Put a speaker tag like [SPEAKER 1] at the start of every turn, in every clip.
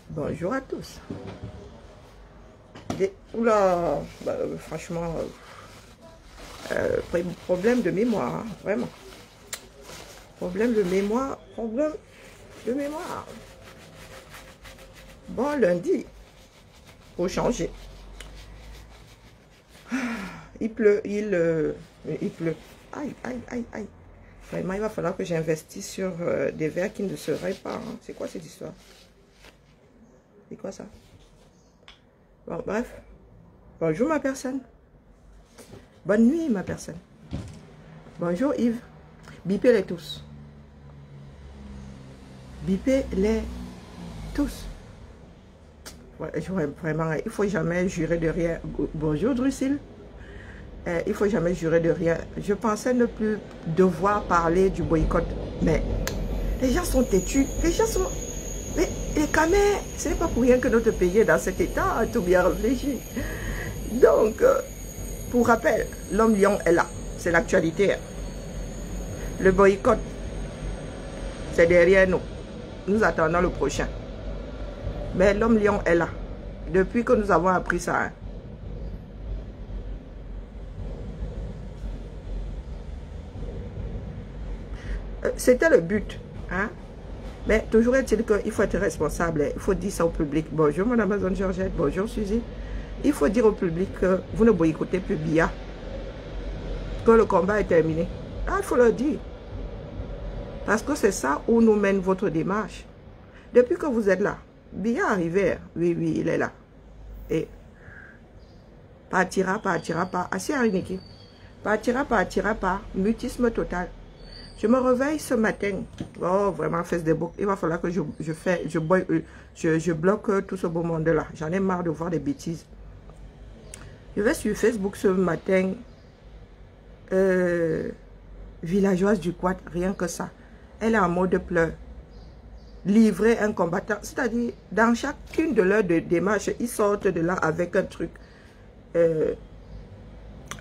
[SPEAKER 1] Bonjour à tous. Oula, bah, franchement, problème de mémoire, hein, vraiment. Problème de mémoire, problème de mémoire. Bon, lundi, faut changer. Il pleut, il pleut. Aïe, aïe, aïe, aïe. Vraiment, il va falloir que j'investisse sur des verres qui ne seraient pas. Hein. C'est quoi cette histoire? C'est quoi ça? Bon, bref. Bonjour ma personne. Bonne nuit ma personne. Bonjour Yves. Bipez-les tous. Bipez-les tous. Ouais, vraiment, il faut jamais jurer de rien. Bonjour Drusille. Il faut jamais jurer de rien. Je pensais ne plus devoir parler du boycott. Mais les gens sont têtus. Les gens sont... Mais quand même, ce n'est pas pour rien que notre pays est dans cet état, tout bien réfléchi. Donc, pour rappel, l'homme lion est là. C'est l'actualité. Le boycott, c'est derrière nous. Nous attendons le prochain. Mais l'homme lion est là. Depuis que nous avons appris ça. Hein. C'était le but. Hein? Mais toujours est-il qu'il faut être responsable. Il faut dire ça au public. Bonjour, Madame Amazon Georgette. Bonjour, Suzy. Il faut dire au public que vous ne boycottez plus Biya. Que le combat est terminé. Ah, il faut le dire. Parce que c'est ça où nous mène votre démarche. Depuis que vous êtes là, Biya arrivé. Oui, oui, il est là. Et partira pas. Assis à une équipe. Partira pas. Mutisme total. Je me réveille ce matin. Oh, vraiment, Facebook. Il va falloir que je bloque tout ce beau monde-là. J'en ai marre de voir des bêtises. Je vais sur Facebook ce matin. Villageoise du Quad, rien que ça. Elle est en mode pleurs. Livrer un combattant. C'est-à-dire, dans chacune de leurs démarches, ils sortent de là avec un truc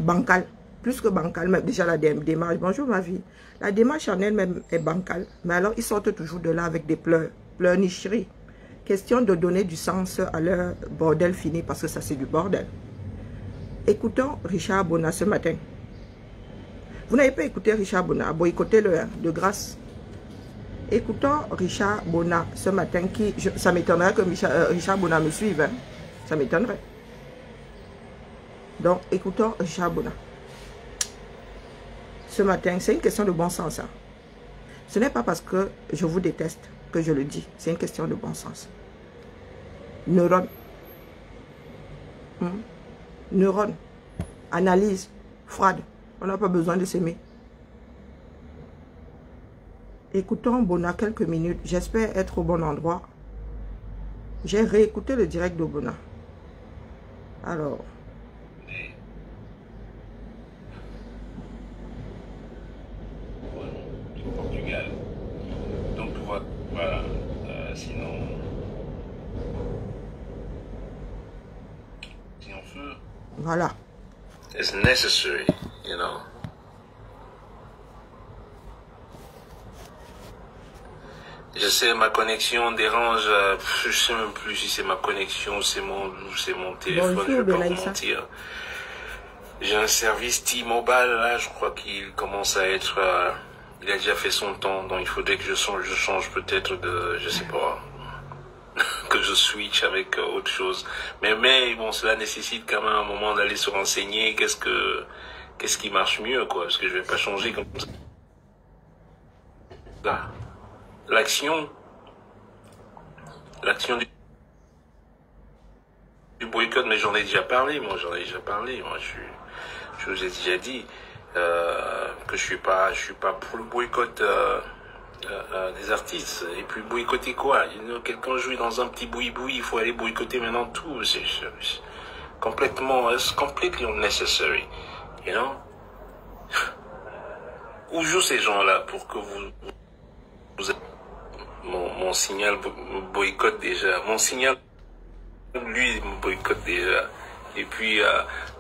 [SPEAKER 1] bancal. Plus que bancal, mais déjà la démarche. Bonjour ma vie. La démarche en elle-même est bancale. Mais alors, ils sortent toujours de là avec des pleurnicheries. Question de donner du sens à leur bordel fini, parce que ça, c'est du bordel. Écoutons Richard Bona ce matin. Vous n'avez pas écouté Richard Bona, boycottez-le, hein, de grâce. Écoutons Richard Bona ce matin, ça m'étonnerait que Richard Bona me suive. Hein. Ça m'étonnerait. Donc, écoutons Richard Bona. Ce matin, c'est une question de bon sens. Hein. Ce n'est pas parce que je vous déteste que je le dis. C'est une question de bon sens. Neurones. Neurones. Analyse. Froide. On n'a pas besoin de s'aimer. Écoutons Bona quelques minutes. J'espère être au bon endroit. J'ai réécouté le direct de Bona. Alors... Voilà.
[SPEAKER 2] It's necessary, you know. Je sais, ma connexion dérange. Je sais même plus si c'est ma connexion, c'est mon téléphone.
[SPEAKER 1] Bonjour,
[SPEAKER 2] je vais pas vous
[SPEAKER 1] Belaïsa.
[SPEAKER 2] mentir. J'ai un service T-Mobile là, je crois qu'il commence à être. Il a déjà fait son temps, donc il faudrait que je change peut-être de, je sais pas. Que je switch avec autre chose. Mais bon, cela nécessite quand même un moment d'aller se renseigner qu'est-ce qui marche mieux, quoi, parce que je vais pas changer comme ça. L'action du boycott, mais j'en ai déjà parlé, moi, je vous ai déjà dit que je suis pas pour le boycott des artistes. Et puis boycotter quoi? Quelqu'un joue dans un petit boui-boui, il faut aller boycotter maintenant tout. C'est complètement, it's completely unnecessary, you know? Où jouent ces gens-là pour que vous mon signal me boycotte déjà. Mon signal, lui, me boycotte déjà. Et puis,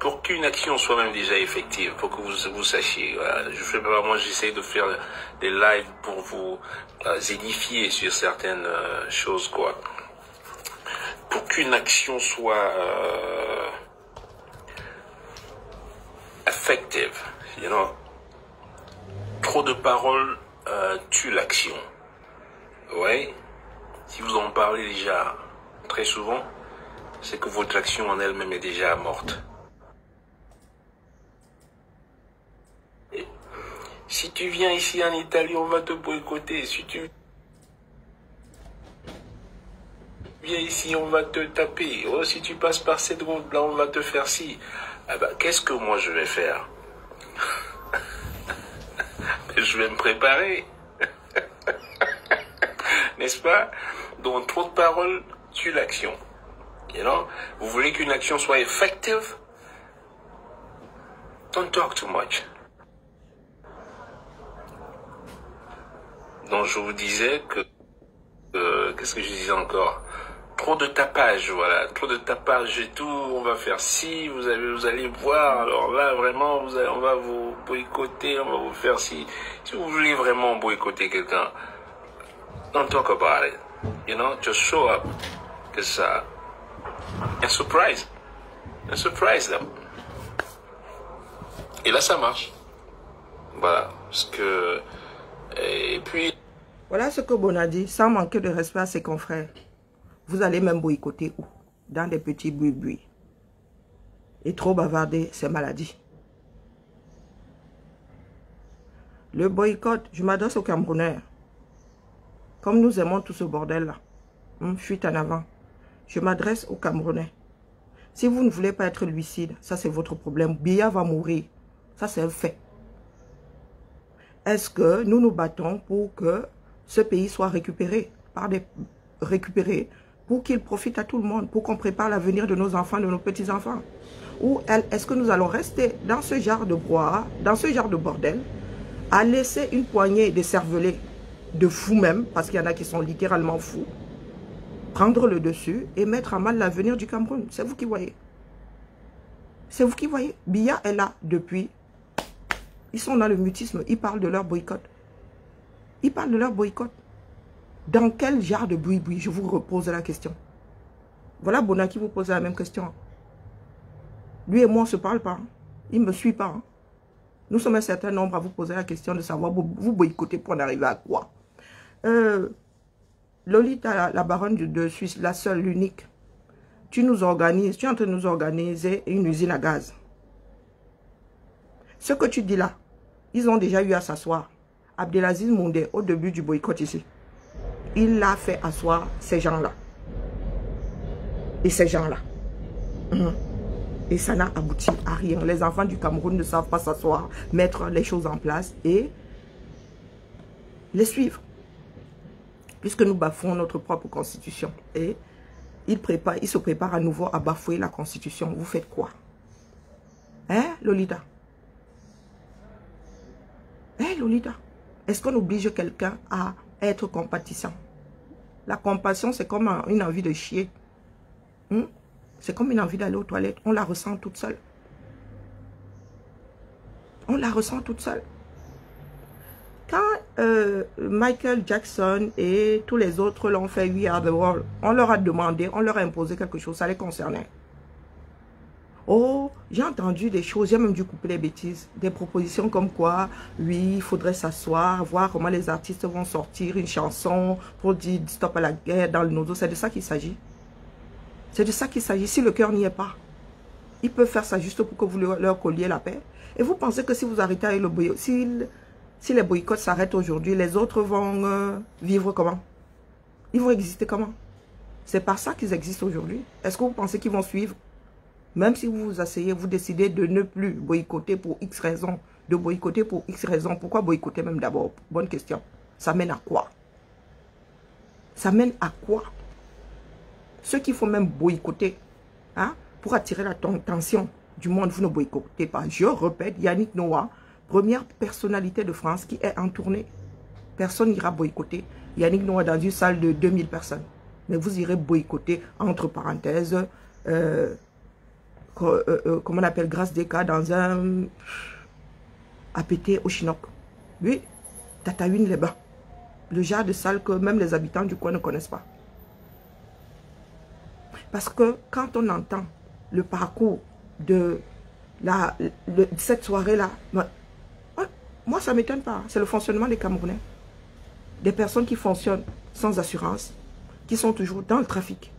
[SPEAKER 2] pour qu'une action soit même déjà effective, pour que vous sachiez, moi j'essaie de faire des lives pour vous édifier sur certaines choses, quoi. pour qu'une action soit effective, you know, trop de paroles tuent l'action. Ouais. Si vous en parlez déjà très souvent, c'est que votre action en elle-même est déjà morte. Et si tu viens ici en Italie, on va te boycotter. Si tu viens ici, on va te taper. Oh, si tu passes par cette route-là, on va te faire ci. Ah ben, qu'est-ce que moi je vais faire? Je vais me préparer. N'est-ce pas? Donc, trop de paroles tue l'action. You know? Vous voulez qu'une action soit effective? Don't talk too much. Donc, je vous disais que... qu'est-ce que je disais encore? Trop de tapage, voilà. Trop de tapage et tout. On va faire ci, vous allez voir. Alors là, vraiment, on va vous boycotter, on va vous faire ci. Si vous voulez vraiment boycotter quelqu'un, don't talk about it. You know, just show up. Because, and surprise. And surprise them. Et là, ça marche. Voilà. Parce que... Et puis...
[SPEAKER 1] Voilà ce que Bon a dit, sans manquer de respect à ses confrères. Vous allez même boycotter où? Dans des petits bruits. Et trop bavarder, c'est maladie. Le boycott, je m'adresse aux Camerounais. Comme nous aimons tout ce bordel-là. Fuite en avant. Je m'adresse aux Camerounais. Si vous ne voulez pas être lucide, ça c'est votre problème. Biya va mourir. Ça c'est un fait. Est-ce que nous nous battons pour que ce pays soit récupéré pour qu'il profite à tout le monde, pour qu'on prépare l'avenir de nos enfants, de nos petits-enfants? Ou est-ce que nous allons rester dans ce genre de brouhaha, dans ce genre de bordel, à laisser une poignée de cervelés, de fous même, parce qu'il y en a qui sont littéralement fous, prendre le dessus et mettre à mal l'avenir du Cameroun? C'est vous qui voyez. C'est vous qui voyez. Biya est là depuis. Ils sont dans le mutisme. Ils parlent de leur boycott. Ils parlent de leur boycott. Dans quel genre de bruit? Je vous repose la question. Voilà Bona qui vous pose la même question. Lui et moi, on ne se parle pas. Il ne me suit pas. Nous sommes un certain nombre à vous poser la question de savoir vous boycotter pour en arriver à quoi. Lolita, la baronne de Suisse, la seule, l'unique. Tu es en train de nous organiser une usine à gaz. Ce que tu dis là, ils ont déjà eu à s'asseoir. Abdelaziz Moundé, au début du boycott ici, il a fait asseoir ces gens-là. Et ces gens-là. Et ça n'a abouti à rien. Les enfants du Cameroun ne savent pas s'asseoir, mettre les choses en place et les suivre. Puisque nous bafouons notre propre constitution. Et il se prépare à nouveau à bafouer la constitution. Vous faites quoi? Hein, Lolita? Hein, Lolita? Est-ce qu'on oblige quelqu'un à être compatissant? La compassion, c'est comme une envie de chier. C'est comme une envie d'aller aux toilettes. On la ressent toute seule. On la ressent toute seule. Quand Michael Jackson et tous les autres l'ont fait We Are The World, on leur a demandé, on leur a imposé quelque chose, ça les concernait. Oh, j'ai entendu des choses, j'ai même dû couper les bêtises, des propositions comme quoi, oui, il faudrait s'asseoir, voir comment les artistes vont sortir une chanson pour dire stop à la guerre dans le nodo. C'est de ça qu'il s'agit. C'est de ça qu'il s'agit. Si le cœur n'y est pas, ils peuvent faire ça juste pour que vous leur colliez la paix. Et vous pensez que si vous arrêtez avec le boycott, si les boycotts s'arrêtent aujourd'hui, les autres vont vivre comment? Ils vont exister comment? C'est par ça qu'ils existent aujourd'hui. Est-ce que vous pensez qu'ils vont suivre? Même si vous vous asseyez, vous décidez de ne plus boycotter pour X raisons, de boycotter pour X raisons. Pourquoi boycotter même d'abord? Bonne question. Ça mène à quoi? Ça mène à quoi? Ceux qui font même boycotter, hein, pour attirer l'attention du monde, vous ne boycottez pas. Je répète, Yannick Noah, première personnalité de France qui est en tournée. Personne n'ira boycotter Yannick Noah dans une salle de 2000 personnes. Mais vous irez boycotter, entre parenthèses, comment on appelle, Grâce des cas dans un APT au Chinook. Oui, Tataouine les Bains. Le genre de salle que même les habitants du coin ne connaissent pas. Parce que quand on entend le parcours de cette soirée-là, moi, ça ne m'étonne pas. C'est le fonctionnement des Camerounais. Des personnes qui fonctionnent sans assurance, qui sont toujours dans le trafic.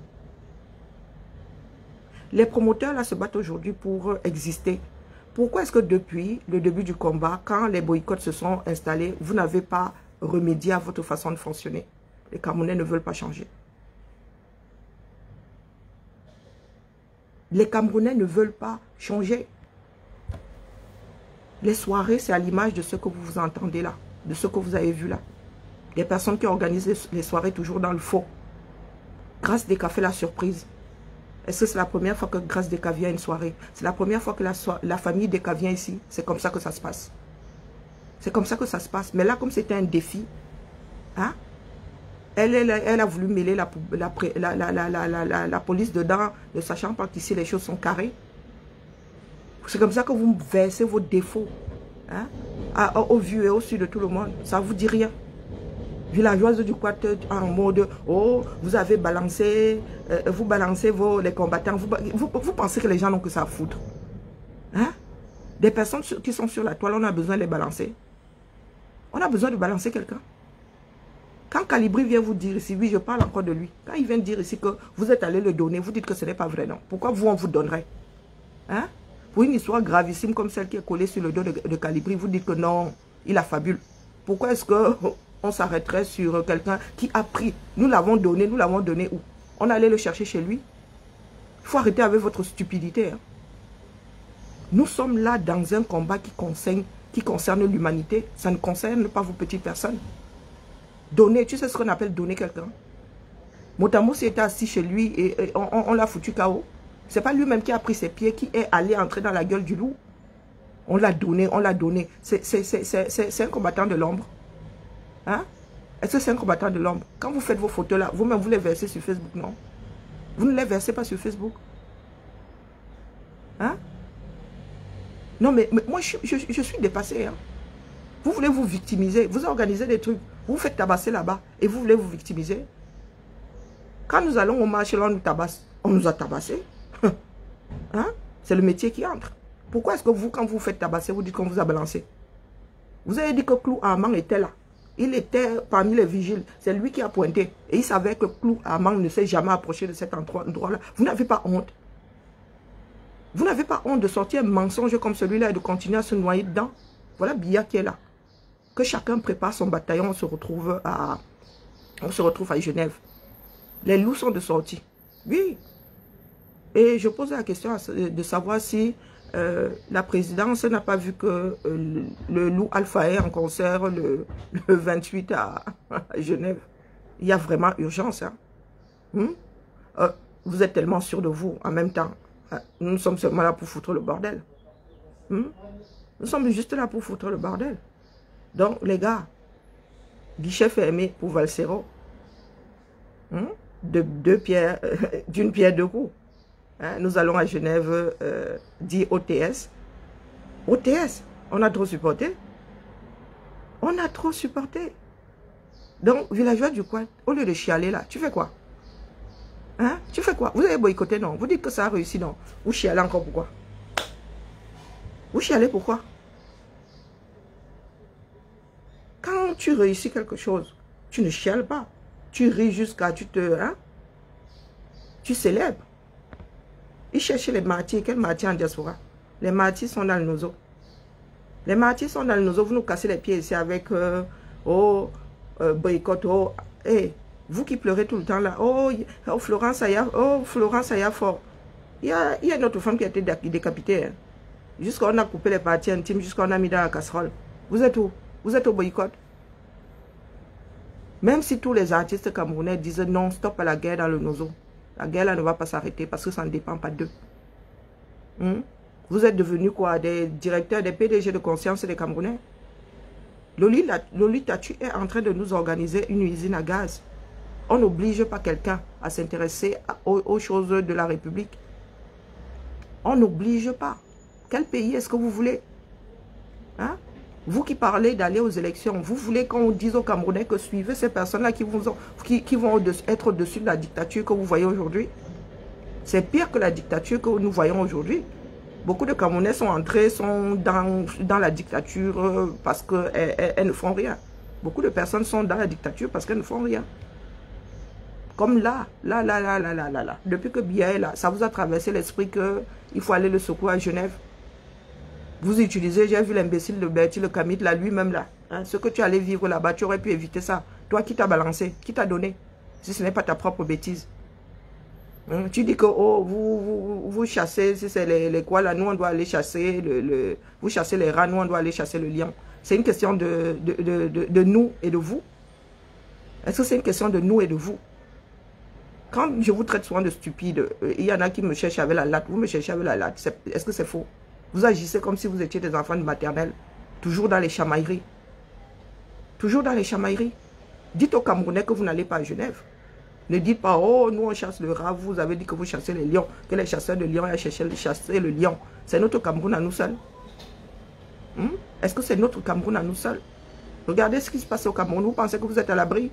[SPEAKER 1] Les promoteurs là se battent aujourd'hui pour exister. Pourquoi est-ce que depuis le début du combat, quand les boycotts se sont installés, vous n'avez pas remédié à votre façon de fonctionner? Les Camerounais ne veulent pas changer. Les Camerounais ne veulent pas changer. Les soirées, c'est à l'image de ce que vous entendez là, de ce que vous avez vu là. Les personnes qui organisent les soirées toujours dans le faux. Grâce Desca fait la surprise. Est-ce que c'est la première fois que Grâce Desca vient à une soirée? C'est la première fois que la famille Desca vient ici. C'est comme ça que ça se passe. C'est comme ça que ça se passe. Mais là, comme c'était un défi, hein, elle a voulu mêler la police dedans, ne sachant pas qu'ici les choses sont carrées. C'est comme ça que vous versez vos défauts, hein, au vu et au su de tout le monde. Ça ne vous dit rien. Villageoise du Quat en mode, oh, vous avez balancé, vous balancez les combattants. Vous pensez que les gens n'ont que ça à foutre, hein? Des personnes qui sont sur la toile, on a besoin de les balancer. On a besoin de balancer quelqu'un. Quand Calibri vient vous dire ici, oui, je parle encore de lui. Quand il vient dire ici que vous êtes allé le donner, vous dites que ce n'est pas vrai, non. Pourquoi vous, on vous donnerait, hein? Pour une histoire gravissime comme celle qui est collée sur le dos de Calibri, vous dites que non, il a fabule. Pourquoi est-ce qu'on s'arrêterait sur quelqu'un qui a pris? Nous l'avons donné où? On allait le chercher chez lui? Il faut arrêter avec votre stupidité, hein. Nous sommes là dans un combat qui concerne l'humanité. Ça ne concerne pas vos petites personnes. Donner, tu sais ce qu'on appelle donner quelqu'un? Motamo s'était assis chez lui et on l'a foutu KO. C'est pas lui-même qui a pris ses pieds, qui est allé entrer dans la gueule du loup. On l'a donné, on l'a donné. C'est un combattant de l'ombre. Hein? Est-ce que c'est un combattant de l'ombre? Quand vous faites vos photos là, vous-même vous les versez sur Facebook, non? Vous ne les versez pas sur Facebook. Hein? Non, mais moi, je suis dépassé. Hein? Vous voulez vous victimiser. Vous organisez des trucs. Vous faites tabasser là-bas. Et vous voulez vous victimiser. Quand nous allons au marché, là, on nous tabasse. On nous a tabassé. Hein? C'est le métier qui entre. Pourquoi est-ce que vous, quand vous faites tabasser, vous dites qu'on vous a balancé? Vous avez dit que Clou Armand était là. Il était parmi les vigiles. C'est lui qui a pointé. Et il savait que Clou Armand ne s'est jamais approché de cet endroit-là. Vous n'avez pas honte. Vous n'avez pas honte de sortir un mensonge comme celui-là et de continuer à se noyer dedans. Voilà Biya qui est là. Que chacun prépare son bataillon, on se retrouve à Genève. Les loups sont de sortie. Oui. Et je pose la question de savoir si la présidence n'a pas vu que le loup Alpha est en concert le 28 à Genève. Il y a vraiment urgence. Hein? Vous êtes tellement sûr de vous en même temps. Nous sommes seulement là pour foutre le bordel. Nous sommes juste là pour foutre le bordel. Donc, les gars, guichet fermé pour Valsero. D'une pierre deux coups. Hein? Nous allons à Genève, dit OTS. OTS, on a trop supporté. On a trop supporté. Donc, villageois du coin, au lieu de chialer là, tu fais quoi? Hein? Tu fais quoi? Vous avez boycotté, non? Vous dites que ça a réussi, non? Vous chialez encore pourquoi? Vous chialez pourquoi? Quand tu réussis quelque chose, tu ne chiales pas. Tu ris jusqu'à... Hein? Tu célèbres. Ils cherchent les martyrs. Quels martyrs en diaspora? Les martyrs sont dans le nozo. Les martyrs sont dans le nozo. Vous nous cassez les pieds ici avec... boycott. Hey, vous qui pleurez tout le temps là. Oh, Florence Aya fort. Il y a une autre femme qui a été décapitée. Hein. Jusqu'à on a coupé les parties intimes. Jusqu'à on a mis dans la casserole. Vous êtes où? Vous êtes au boycott. Même si tous les artistes camerounais disent non, stop à la guerre dans le nozo. La guerre là ne va pas s'arrêter parce que ça ne dépend pas d'eux. Vous êtes devenus quoi? Des directeurs, des PDG de conscience des Camerounais? Lolita, tu es en train de nous organiser une usine à gaz. On n'oblige pas quelqu'un à s'intéresser aux choses de la République. On n'oblige pas. Quel pays est-ce que vous voulez? Hein? Vous qui parlez d'aller aux élections, vous voulez qu'on dise aux Camerounais que suivez ces personnes-là qui vont être au-dessus de la dictature que vous voyez aujourd'hui? C'est pire que la dictature que nous voyons aujourd'hui. Beaucoup de Camerounais sont entrés, sont dans la dictature parce qu'elles ne font rien. Beaucoup de personnes sont dans la dictature parce qu'elles ne font rien. Comme là. Depuis que Biya est là, ça vous a traversé l'esprit qu'il faut aller le secouer à Genève. Vous utilisez, j'ai vu l'imbécile de Bertie le Camite là, lui-même là. Hein, ce que tu allais vivre là-bas, tu aurais pu éviter ça. Toi, qui t'a balancé, qui t'a donné, si ce n'est pas ta propre bêtise. Hein, tu dis que oh, vous chassez, si c'est les quoi là, nous on doit aller chasser, vous chassez les rats, nous on doit aller chasser le lion. C'est une question de nous et de vous. Est-ce que c'est une question de nous et de vous? Quand je vous traite souvent de stupide, il y en a qui me cherchent avec la latte, vous me cherchez avec la latte, est-ce que c'est faux? Vous agissez comme si vous étiez des enfants de maternelle, toujours dans les chamailleries. Toujours dans les chamailleries. Dites aux Camerounais que vous n'allez pas à Genève. Ne dites pas, oh, nous on chasse le rat, vous avez dit que vous chassez les lions, que les chasseurs de lions ont chassé le lion. C'est notre Cameroun à nous seuls. Est-ce que c'est notre Cameroun à nous seuls? Regardez ce qui se passe au Cameroun, vous pensez que vous êtes à l'abri?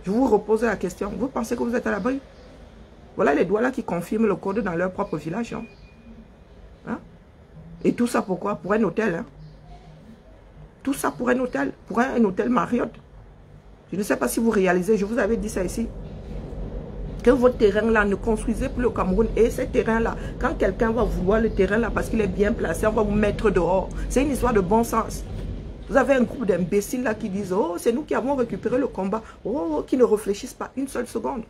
[SPEAKER 1] Je vous repose la question, vous pensez que vous êtes à l'abri? Voilà les Douala qui confirment le code dans leur propre village. Hein? Et tout ça pourquoi? Pour un hôtel. Hein? Tout ça pour un hôtel Marriott. Je ne sais pas si vous réalisez, je vous avais dit ça ici. Que votre terrain-là, ne construisez plus le Cameroun. Et ce terrain-là, quand quelqu'un va vouloir le terrain-là parce qu'il est bien placé, on va vous mettre dehors. C'est une histoire de bon sens. Vous avez un groupe d'imbéciles là qui disent, oh, c'est nous qui avons récupéré le combat. Oh, qui ne réfléchissent pas une seule seconde.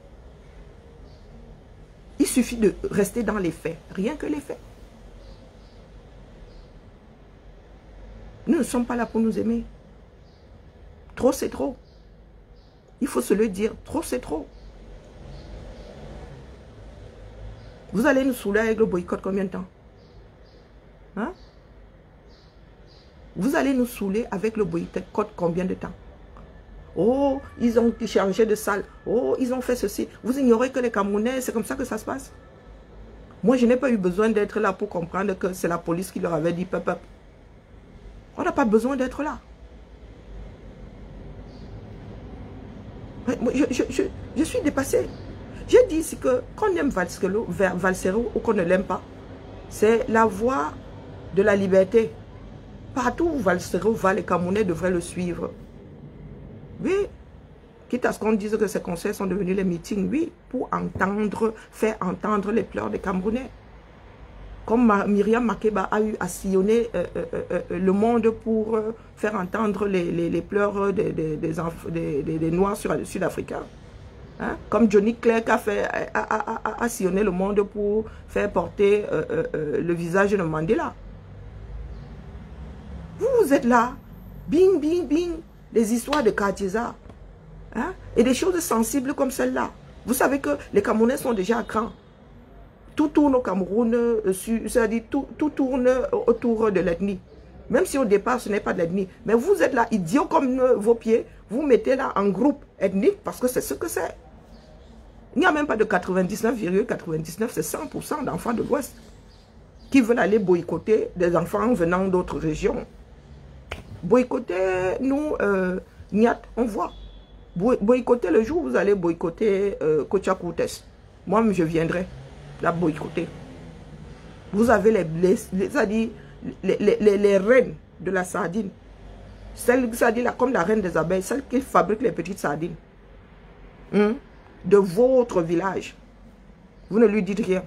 [SPEAKER 1] Il suffit de rester dans les faits. Rien que les faits. Nous ne sommes pas là pour nous aimer. Trop, c'est trop. Il faut se le dire. Trop, c'est trop. Vous allez nous saouler avec le boycott combien de temps? Hein? Vous allez nous saouler avec le boycott combien de temps? Oh, ils ont changé de salle. Oh, ils ont fait ceci. Vous ignorez que les Camerounais, c'est comme ça que ça se passe. Moi, je n'ai pas eu besoin d'être là pour comprendre que c'est la police qui leur avait dit pep, pep. On n'a pas besoin d'être là. Je suis dépassée. J'ai dit ici que qu'on aime Valsero ou qu'on ne l'aime pas, c'est la voie de la liberté. Partout où Valsero va, les Camerounais devraient le suivre. Oui. Quitte à ce qu'on dise que ces conseils sont devenus les meetings, oui, pour entendre, faire entendre les pleurs des Camerounais. Comme Myriam Makeba a eu à sillonner le monde pour faire entendre les pleurs des Noirs sud-africains. Hein? Comme Johnny Clerc a sillonné le monde pour faire porter le visage de Mandela. Vous êtes là, bing, bing, bing, des histoires de Cartier, hein? Et des choses sensibles comme celle-là. Vous savez que les Camerounais sont déjà à cran. Tout tourne au Cameroun, c'est-à-dire tout tourne autour de l'ethnie. Même si au départ ce n'est pas de l'ethnie. Mais vous êtes là, idiots comme vos pieds, vous mettez là en groupe ethnique parce que c'est ce que c'est. Il n'y a même pas de 99,99, c'est 100% d'enfants de l'Ouest qui veulent aller boycotter des enfants venant d'autres régions. Boycotter, nous, Niat, on voit. Boycotter le jour où vous allez boycotter Kocha-Koutes. Moi, je viendrai la boycotter. Vous avez les reines de la sardine. Celle, là, comme la reine des abeilles, celle qui fabrique les petites sardines. De votre village. Vous ne lui dites rien.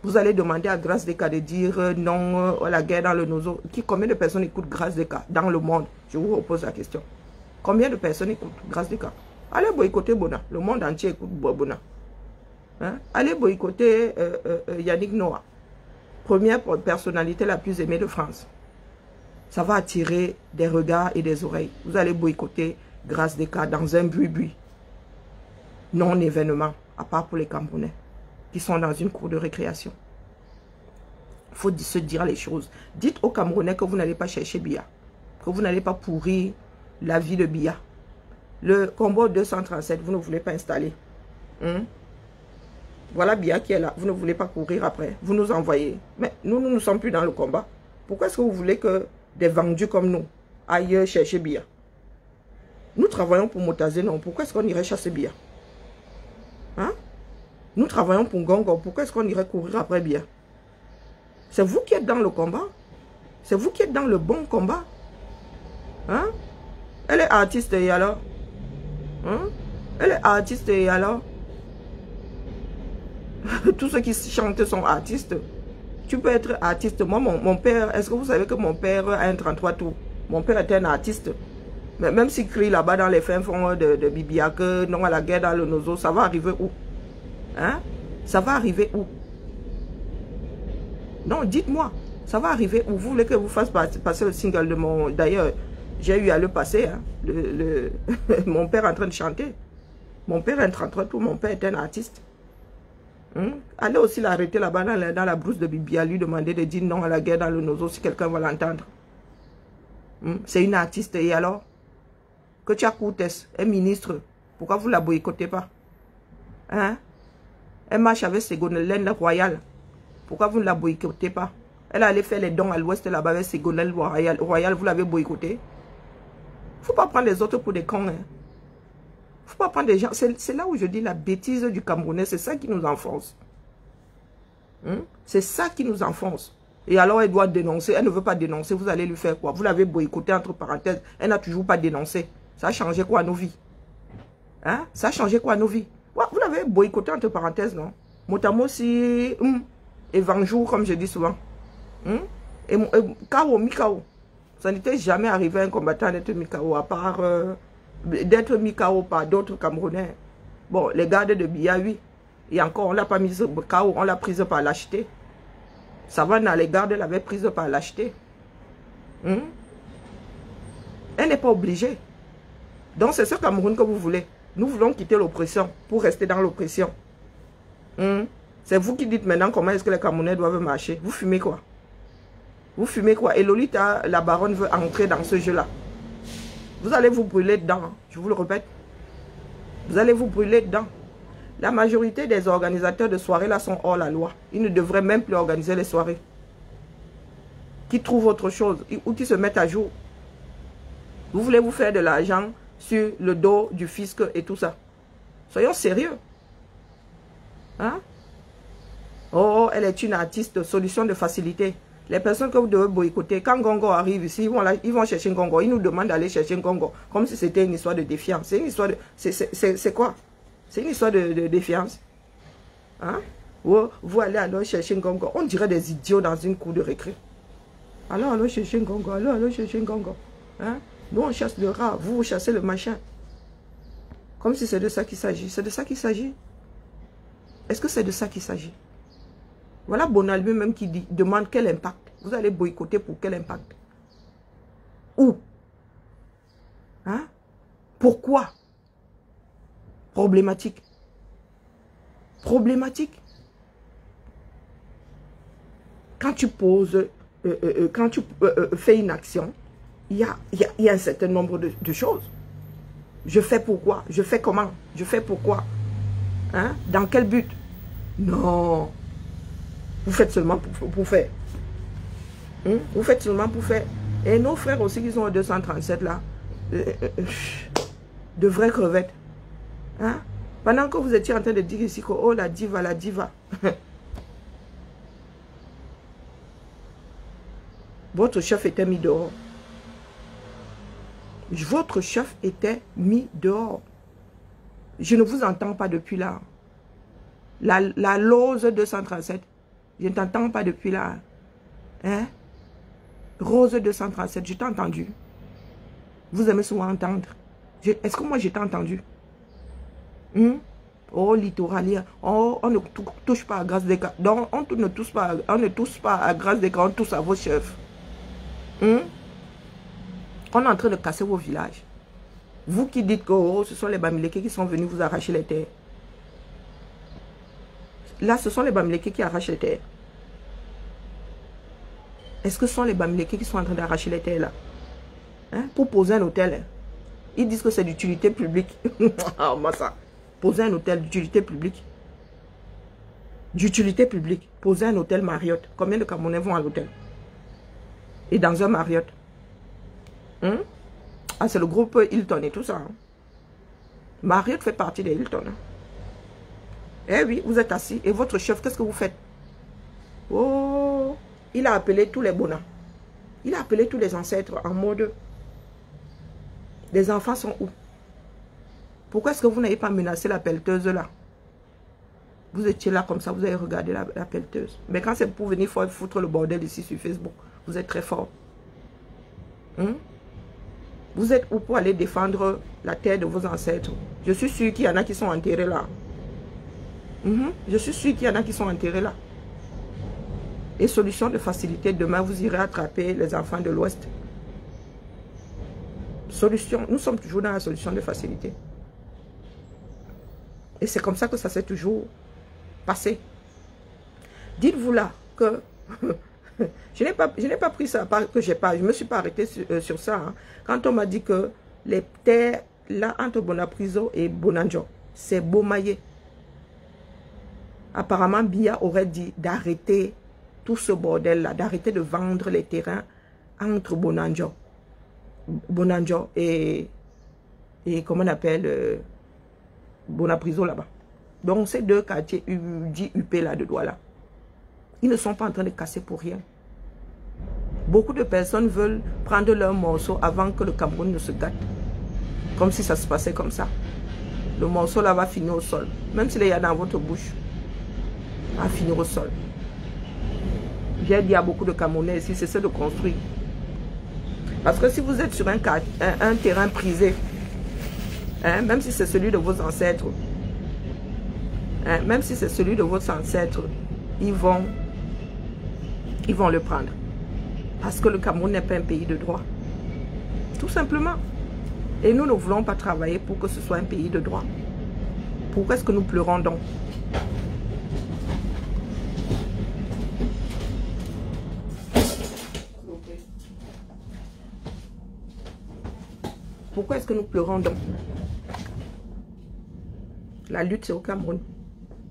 [SPEAKER 1] Vous allez demander à Grâce Deka de dire non à la guerre dans le Nozo. Combien de personnes écoutent Grâce Deka dans le monde? Je vous repose la question. Combien de personnes écoutent Grâce Deka? Allez boycotter Bona. Le monde entier écoute Bona. Hein? Allez boycotter Yannick Noah. Première personnalité la plus aimée de France. Ça va attirer des regards et des oreilles. Vous allez boycotter Grâce Deka dans un bruit. Non-événement, à part pour les Camerounais qui sont dans une cour de récréation. Il faut se dire les choses. Dites aux Camerounais que vous n'allez pas chercher Biya, que vous n'allez pas pourrir la vie de Biya. Le combat 237, vous ne voulez pas installer. Voilà Biya qui est là, vous ne voulez pas courir après. Vous nous envoyez. Mais nous ne sommes plus dans le combat. Pourquoi est-ce que vous voulez que des vendus comme nous aillent chercher Biya? Nous travaillons pour Motazé, non. Pourquoi est-ce qu'on irait chasser Biya? Hein? Nous travaillons pour Gongo. Pourquoi est-ce qu'on irait courir après Biya? C'est vous qui êtes dans le combat. C'est vous qui êtes dans le bon combat. Hein? Elle est artiste et alors? Hein? Elle est artiste et alors? Tous ceux qui chantent sont artistes. Tu peux être artiste. Moi, mon père, est-ce que vous savez que mon père a un 33 tours? Mon père était un artiste. Mais même s'il crie là-bas dans les fins fonds de Bibiak, non à la guerre dans le Nozo, ça va arriver où? Hein? Ça va arriver où? Non, dites-moi, ça va arriver où? Vous voulez que vous fasse passer le single de mon... D'ailleurs, j'ai eu à le passer. Hein, mon père en train de chanter. Mon père a un 33 tours, mon père est un artiste. Allez aussi l'arrêter là-bas dans la brousse de Bibia, lui demander de dire non à la guerre dans le Nozo si quelqu'un va l'entendre. C'est une artiste et alors? Que tu as Koutès, un ministre, pourquoi vous ne la boycottez pas? Hein? Elle marche avec Ségolène Royal. Pourquoi vous ne la boycottez pas? Elle allait faire les dons à l'ouest là-bas avec Ségolène Royal. Vous l'avez boycotté. Il ne faut pas prendre les autres pour des cons. Il ne faut pas prendre des gens. C'est là où je dis la bêtise du Camerounais. C'est ça qui nous enfonce. C'est ça qui nous enfonce. Et alors elle doit dénoncer. Elle ne veut pas dénoncer. Vous allez lui faire quoi? Vous l'avez boycotté entre parenthèses. Elle n'a toujours pas dénoncé. Ça a changé quoi à nos vies? Hein? Ça a changé quoi à nos vies? Ouais, vous l'avez boycotté entre parenthèses, non? Motamo si... et Vanjour, comme je dis souvent. Et Kao, Mikao. Ça n'était jamais arrivé à un combattant d'être Mikao, à part d'être Mikao par d'autres Camerounais. Bon, les gardes de Biya, oui. Et encore, on ne l'a pas mise Kao, on l'a prise par l'acheter. Savannah, les gardes l'avaient prise par l'acheter. Elle n'est pas obligée. Donc, c'est ce Cameroun que vous voulez. Nous voulons quitter l'oppression pour rester dans l'oppression. C'est vous qui dites maintenant comment est-ce que les Camerounais doivent marcher. Vous fumez quoi? Vous fumez quoi? Et Lolita, la baronne, veut entrer dans ce jeu-là. Vous allez vous brûler dedans. Je vous le répète. Vous allez vous brûler dedans. La majorité des organisateurs de soirées là sont hors la loi. Ils ne devraient même plus organiser les soirées. Qui trouvent autre chose ou qui se mettent à jour. Vous voulez vous faire de l'argent sur le dos du fisc et tout ça. Soyons sérieux. Hein? Oh, elle est une artiste, solution de facilité. Les personnes que vous devez boycotter, quand Gongo arrive ici, ils vont chercher Gongo. Ils nous demandent d'aller chercher Gongo. Comme si c'était une histoire de défiance. C'est une histoire de... C'est quoi? C'est une histoire de défiance. Hein? Vous allez alors chercher Gongo. On dirait des idiots dans une cour de récré. Alors, allons chercher Gongo. Alors chercher Gongo. Hein? Nous, on chasse le rat. Vous chassez le machin. Comme si c'est de ça qu'il s'agit. C'est de ça qu'il s'agit. Est-ce que c'est de ça qu'il s'agit? Voilà Bonalbé même qui demande quel impact. Vous allez boycotter pour quel impact? Où? Hein? Pourquoi? Problématique. Problématique. Quand tu poses, quand tu fais une action, il y a un certain nombre de choses. Je fais pourquoi? Je fais comment? Je fais pourquoi? Hein? Dans quel but? Non. Vous faites seulement pour faire. Vous faites seulement pour faire. Et nos frères aussi qui sont au 237 là, de vraies crevettes. Hein? Pendant que vous étiez en train de dire ici que oh la diva, la diva. Votre chef était mis dehors. Votre chef était mis dehors. Je ne vous entends pas depuis là. La Lose 237. Je ne t'entends pas depuis là. Hein? Rose 237, je t'ai entendu. Vous aimez souvent entendre. Est-ce que moi je t'ai entendu? Oh, littoralien. Oh, on ne touche pas à grâce des cas. Donc, on ne touche pas à grâce des cas, on touche à vos chefs. On est en train de casser vos villages. Vous qui dites que oh, ce sont les Bamileke qui sont venus vous arracher les terres. Là, ce sont les Bamileke qui arrachent les terres. Est-ce que ce sont les Bamileke qui sont en train d'arracher les terres là? Hein? Pour poser un hôtel. Hein? Ils disent que c'est d'utilité publique. Ah, moi ça. Poser un hôtel d'utilité publique. D'utilité publique. Poser un hôtel Marriott. Combien de Camerounais vont à l'hôtel? Et dans un Marriott. Ah, c'est le groupe Hilton et tout ça. Hein? Marriott fait partie des Hilton. Hein? Eh oui, vous êtes assis. Et votre chef, qu'est-ce que vous faites? Oh, il a appelé tous les bonats. Il a appelé tous les ancêtres en mode... Les enfants sont où? Pourquoi est-ce que vous n'avez pas menacé la pelleteuse là? Vous étiez là comme ça, vous avez regardé la pelleteuse. Mais quand c'est pour venir foutre le bordel ici sur Facebook, vous êtes très fort. Vous êtes où pour aller défendre la terre de vos ancêtres? Je suis sûr qu'il y en a qui sont enterrés là. Je suis sûr qu'il y en a qui sont enterrés là. Et solution de facilité, demain vous irez attraper les enfants de l'Ouest. Solution, nous sommes toujours dans la solution de facilité. Et c'est comme ça que ça s'est toujours passé. Dites-vous là que je n'ai pas pris ça, je me suis pas arrêté sur ça. Hein. Quand on m'a dit que les terres là entre Bonapriso et Bonanjo, c'est Bomaye. Apparemment, Biya aurait dit d'arrêter tout ce bordel là, d'arrêter de vendre les terrains entre Bonanjo et comment on appelle Bonapriso là-bas. Donc ces deux quartiers dit UP là de droit là, ils ne sont pas en train de casser pour rien. Beaucoup de personnes veulent prendre leur morceau avant que le Cameroun ne se gâte. Comme si ça se passait comme ça. Le morceau là va finir au sol. Même s'il y a dans votre bouche, va finir au sol. J'ai dit à beaucoup de Camerounais ici, c'est ça de construire. Parce que si vous êtes sur un terrain prisé, hein, même si c'est celui de vos ancêtres, hein, même si c'est celui de vos ancêtres, ils vont le prendre. Parce que le Cameroun n'est pas un pays de droit. Tout simplement. Et nous ne voulons pas travailler pour que ce soit un pays de droit. Pourquoi est-ce que nous pleurons donc? Pourquoi est-ce que nous pleurons donc? La lutte, c'est au Cameroun.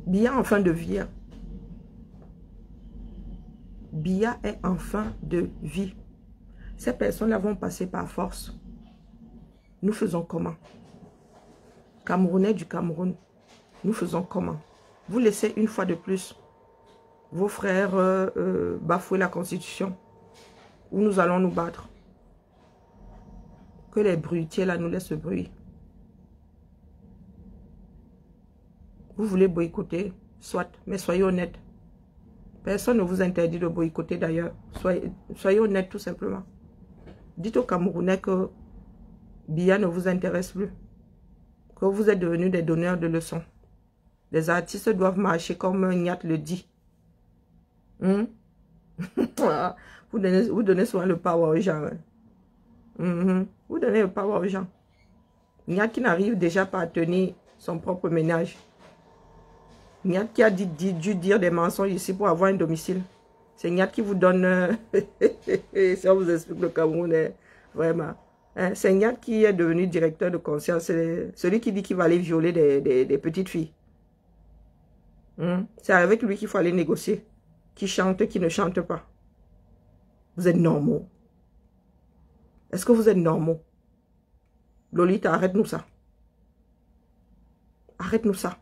[SPEAKER 1] Biya en fin de vie. Biya est en fin de vie. Ces personnes-là vont passer par force. Nous faisons comment? Camerounais du Cameroun, nous faisons comment? Vous laissez une fois de plus vos frères bafouer la Constitution, ou nous allons nous battre? Que les bruitiers là nous laissent bruit. Vous voulez boycotter, soit, mais soyez honnête. Personne ne vous interdit de boycotter d'ailleurs. Soyez honnête tout simplement. Dites aux Camerounais que Biya ne vous intéresse plus. Que vous êtes devenus des donneurs de leçons. Les artistes doivent marcher comme Nyat le dit. Vous donnez souvent le power aux gens. Vous donnez le power aux gens. Nyat qui n'arrive déjà pas à tenir son propre ménage. Nyat qui a dû dire des mensonges ici pour avoir un domicile. C'est Nyat qui vous donne... si on vous explique le Cameroun, vraiment. Hein? C'est Nyat qui est devenu directeur de conscience. C'est celui qui dit qu'il va aller violer des petites filles. C'est avec lui qu'il faut aller négocier. Qui chante, qui ne chante pas. Vous êtes normaux. Est-ce que vous êtes normaux? Lolita, arrête-nous ça. Arrête-nous ça.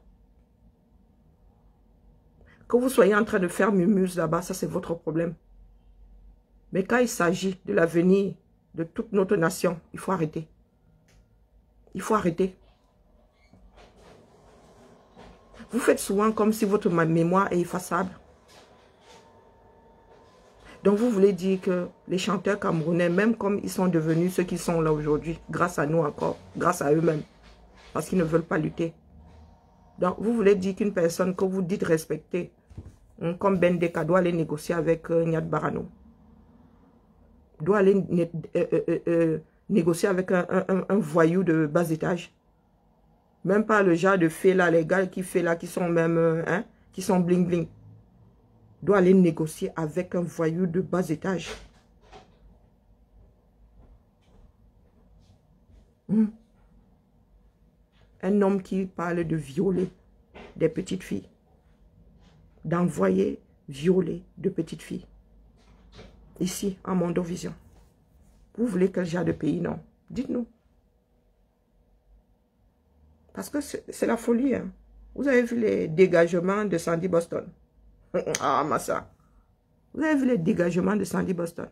[SPEAKER 1] Que vous soyez en train de faire mumuse là-bas, ça c'est votre problème. Mais quand il s'agit de l'avenir de toute notre nation, il faut arrêter. Il faut arrêter. Vous faites souvent comme si votre mémoire est effaçable. Donc vous voulez dire que les chanteurs camerounais, même comme ils sont devenus ceux qui sont là aujourd'hui, grâce à nous encore, grâce à eux-mêmes, parce qu'ils ne veulent pas lutter. Donc vous voulez dire qu'une personne que vous dites respecter, comme Bendeka, doit aller négocier avec Nyat Barano, doit aller négocier avec un voyou de bas étage. Même pas le genre de fait là, les gars qui fait là, qui sont même, qui sont bling bling. Doit aller négocier avec un voyou de bas étage. Un homme qui parle de violer des petites filles. D'envoyer violer de petites filles. Ici, en Mondovision. Vous voulez quel genre de pays, non? Dites-nous. Parce que c'est la folie. Hein. Vous avez vu les dégagements de Sandy Boston? Ah, Massa. Vous avez vu les dégagements de Sandy Boston?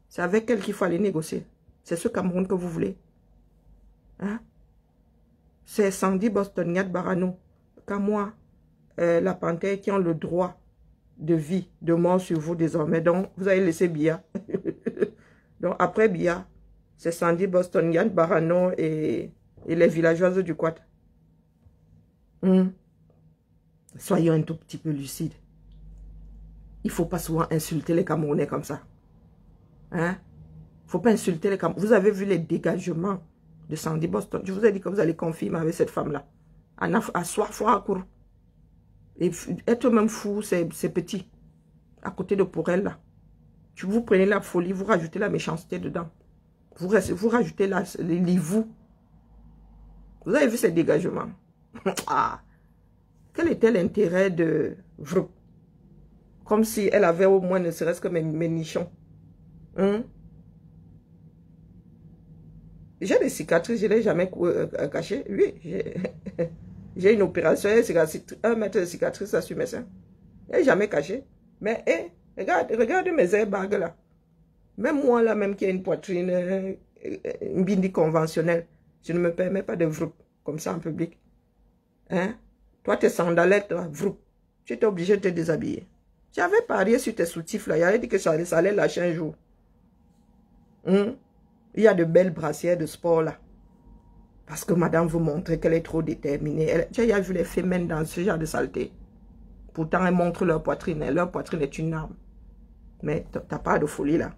[SPEAKER 1] C'est avec elle qu'il faut aller négocier. C'est ce Cameroun que vous voulez. Hein? C'est Sandy Boston, Nyat Barano, Kamoa, la Panthère qui ont le droit de vie, de mort sur vous désormais. Donc, vous avez laissé Bia. Donc, après Bia, c'est Sandy Boston, Nyat Barano et les villageoises du Quad. Soyons un tout petit peu lucides. Il ne faut pas souvent insulter les Camerounais comme ça. Hein? Il ne faut pas insulter les Camerounais. Vous avez vu les dégagements de Sandy Boston. Je vous ai dit que vous allez confirmer avec cette femme-là. À soir, fort à court. Et être même fou, c'est petit. À côté de pour elle, là. Vous prenez la folie, vous rajoutez la méchanceté dedans. Vous rajoutez les vous. Vous avez vu ces dégagements? Ah. Quel était l'intérêt de Vrou? Comme si elle avait au moins ne serait-ce que mes nichons. J'ai des cicatrices, je ne l'ai jamais caché. Oui, j'ai une opération, 1 mètre de cicatrice sur mes seins. Je n'ai jamais caché. Mais regarde mes airbags là. Même moi là, même qui ai une poitrine, une bindi conventionnelle, je ne me permets pas de vroup comme ça en public. Hein? Toi, tes sandalettes, vroup, tu étais obligé de te déshabiller. J'avais parié sur tes soutifs là, j'avais dit que ça allait lâcher un jour. Il y a de belles brassières de sport là. Parce que madame vous montrer qu'elle est trop déterminée. Tu as vu les femmes dans ce genre de saleté. Pourtant, elles montrent leur poitrine. Et leur poitrine est une arme. Mais tu n'as pas de folie là.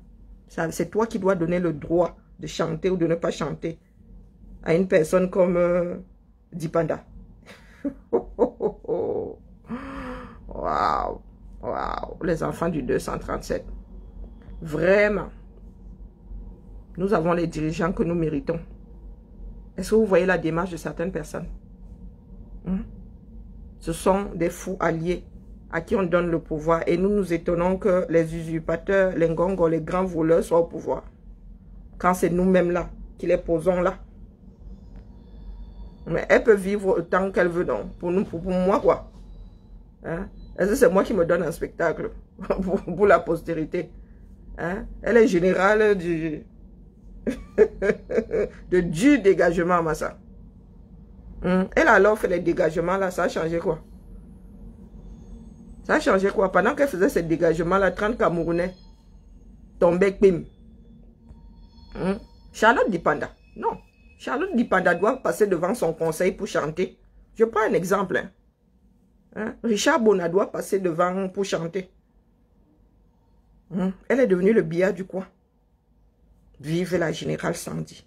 [SPEAKER 1] C'est toi qui dois donner le droit de chanter ou de ne pas chanter à une personne comme Dipanda. Waouh. Waouh. Les enfants du 237. Vraiment. Nous avons les dirigeants que nous méritons. Est-ce que vous voyez la démarche de certaines personnes? Ce sont des fous alliés à qui on donne le pouvoir. Et nous nous étonnons que les usurpateurs, les ngongos, les grands voleurs soient au pouvoir. Quand c'est nous-mêmes là, qui les posons là. Mais elle peut vivre autant qu'elle veut, donc. Pour moi, quoi. Hein? Est-ce que c'est moi qui me donne un spectacle pour la postérité? Hein? Elle est générale du... de du dégagement, Massa. Elle a alors fait les dégagements là, ça a changé quoi? Ça a changé quoi? Pendant qu'elle faisait ces dégagements là, 30 Camerounais tombaient, pim. Charlotte Dipanda, non. Charlotte Dipanda doit passer devant son conseil pour chanter. Je prends un exemple. Richard Bona doit passer devant pour chanter. Elle est devenue le billard du coin. Vive la générale Sandy.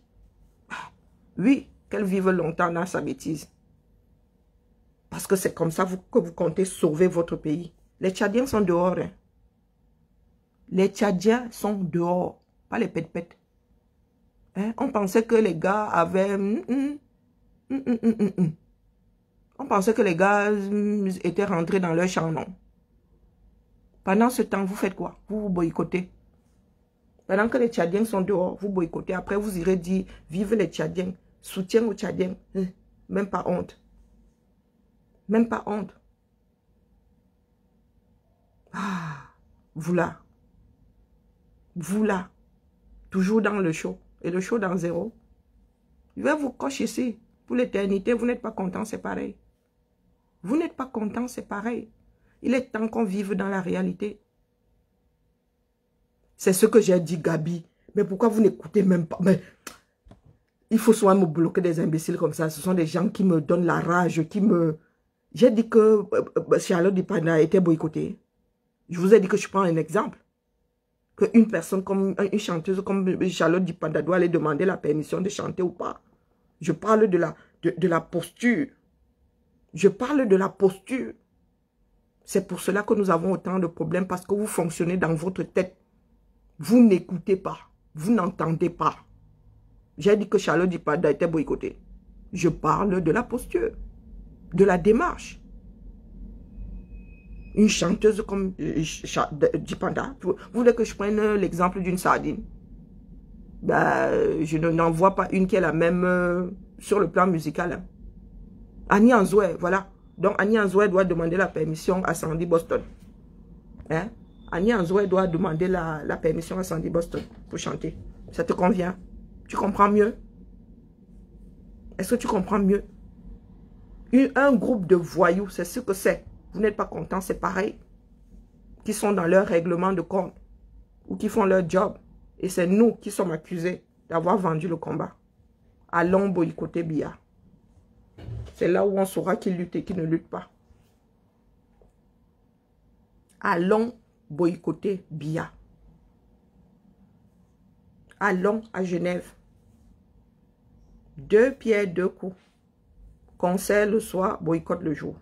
[SPEAKER 1] Oui, qu'elle vive longtemps dans sa bêtise. Parce que c'est comme ça que vous comptez sauver votre pays. Les Tchadiens sont dehors. Les Tchadiens sont dehors. Pas les pète-pète. On pensait que les gars avaient... On pensait que les gars étaient rentrés dans leur champ, non. Pendant ce temps, vous faites quoi? Vous boycottez. Pendant que les Tchadiens sont dehors, vous boycottez. Après, vous irez dire, vive les Tchadiens, soutien aux Tchadiens. Même pas honte. Même pas honte. Ah, vous là. Vous là. Toujours dans le show. Et le show dans zéro. Je vais vous cocher ici. Pour l'éternité, vous n'êtes pas content, c'est pareil. Vous n'êtes pas content, c'est pareil. Il est temps qu'on vive dans la réalité. C'est ce que j'ai dit, Gabi. Mais pourquoi vous n'écoutez même pas? Mais il faut souvent me bloquer des imbéciles comme ça. Ce sont des gens qui me donnent la rage, qui me... J'ai dit que Charlotte Dipanda a été boycottée. Je vous ai dit que je prends un exemple. Qu'une personne comme une chanteuse comme Charlotte Dipanda doit aller demander la permission de chanter ou pas. Je parle de la posture. Je parle de la posture. C'est pour cela que nous avons autant de problèmes, parce que vous fonctionnez dans votre tête. Vous n'écoutez pas. Vous n'entendez pas. J'ai dit que Charlotte Dipanda était boycottée. Je parle de la posture, de la démarche. Une chanteuse comme Dipanda, vous voulez que je prenne l'exemple d'une sardine? Ben, je n'en vois pas une qui est la même sur le plan musical. Hein. Annie Anzoué, voilà. Donc, Annie Anzoué doit demander la permission à Sandy Boston. Hein? Annie Anzoué doit demander la permission à Sandy Boston pour chanter. Ça te convient? Tu comprends mieux? Est-ce que tu comprends mieux? Un groupe de voyous, c'est ce que c'est. Vous n'êtes pas content, c'est pareil. Qui sont dans leur règlement de compte. Ou qui font leur job. Et c'est nous qui sommes accusés d'avoir vendu le combat. Allons boycotter Biya. C'est là où on saura qui lutte et qui ne lutte pas. Allons boycotter Biya. Allons à Genève. 2 pierres, 2 coups. Concert le soir, boycott le jour.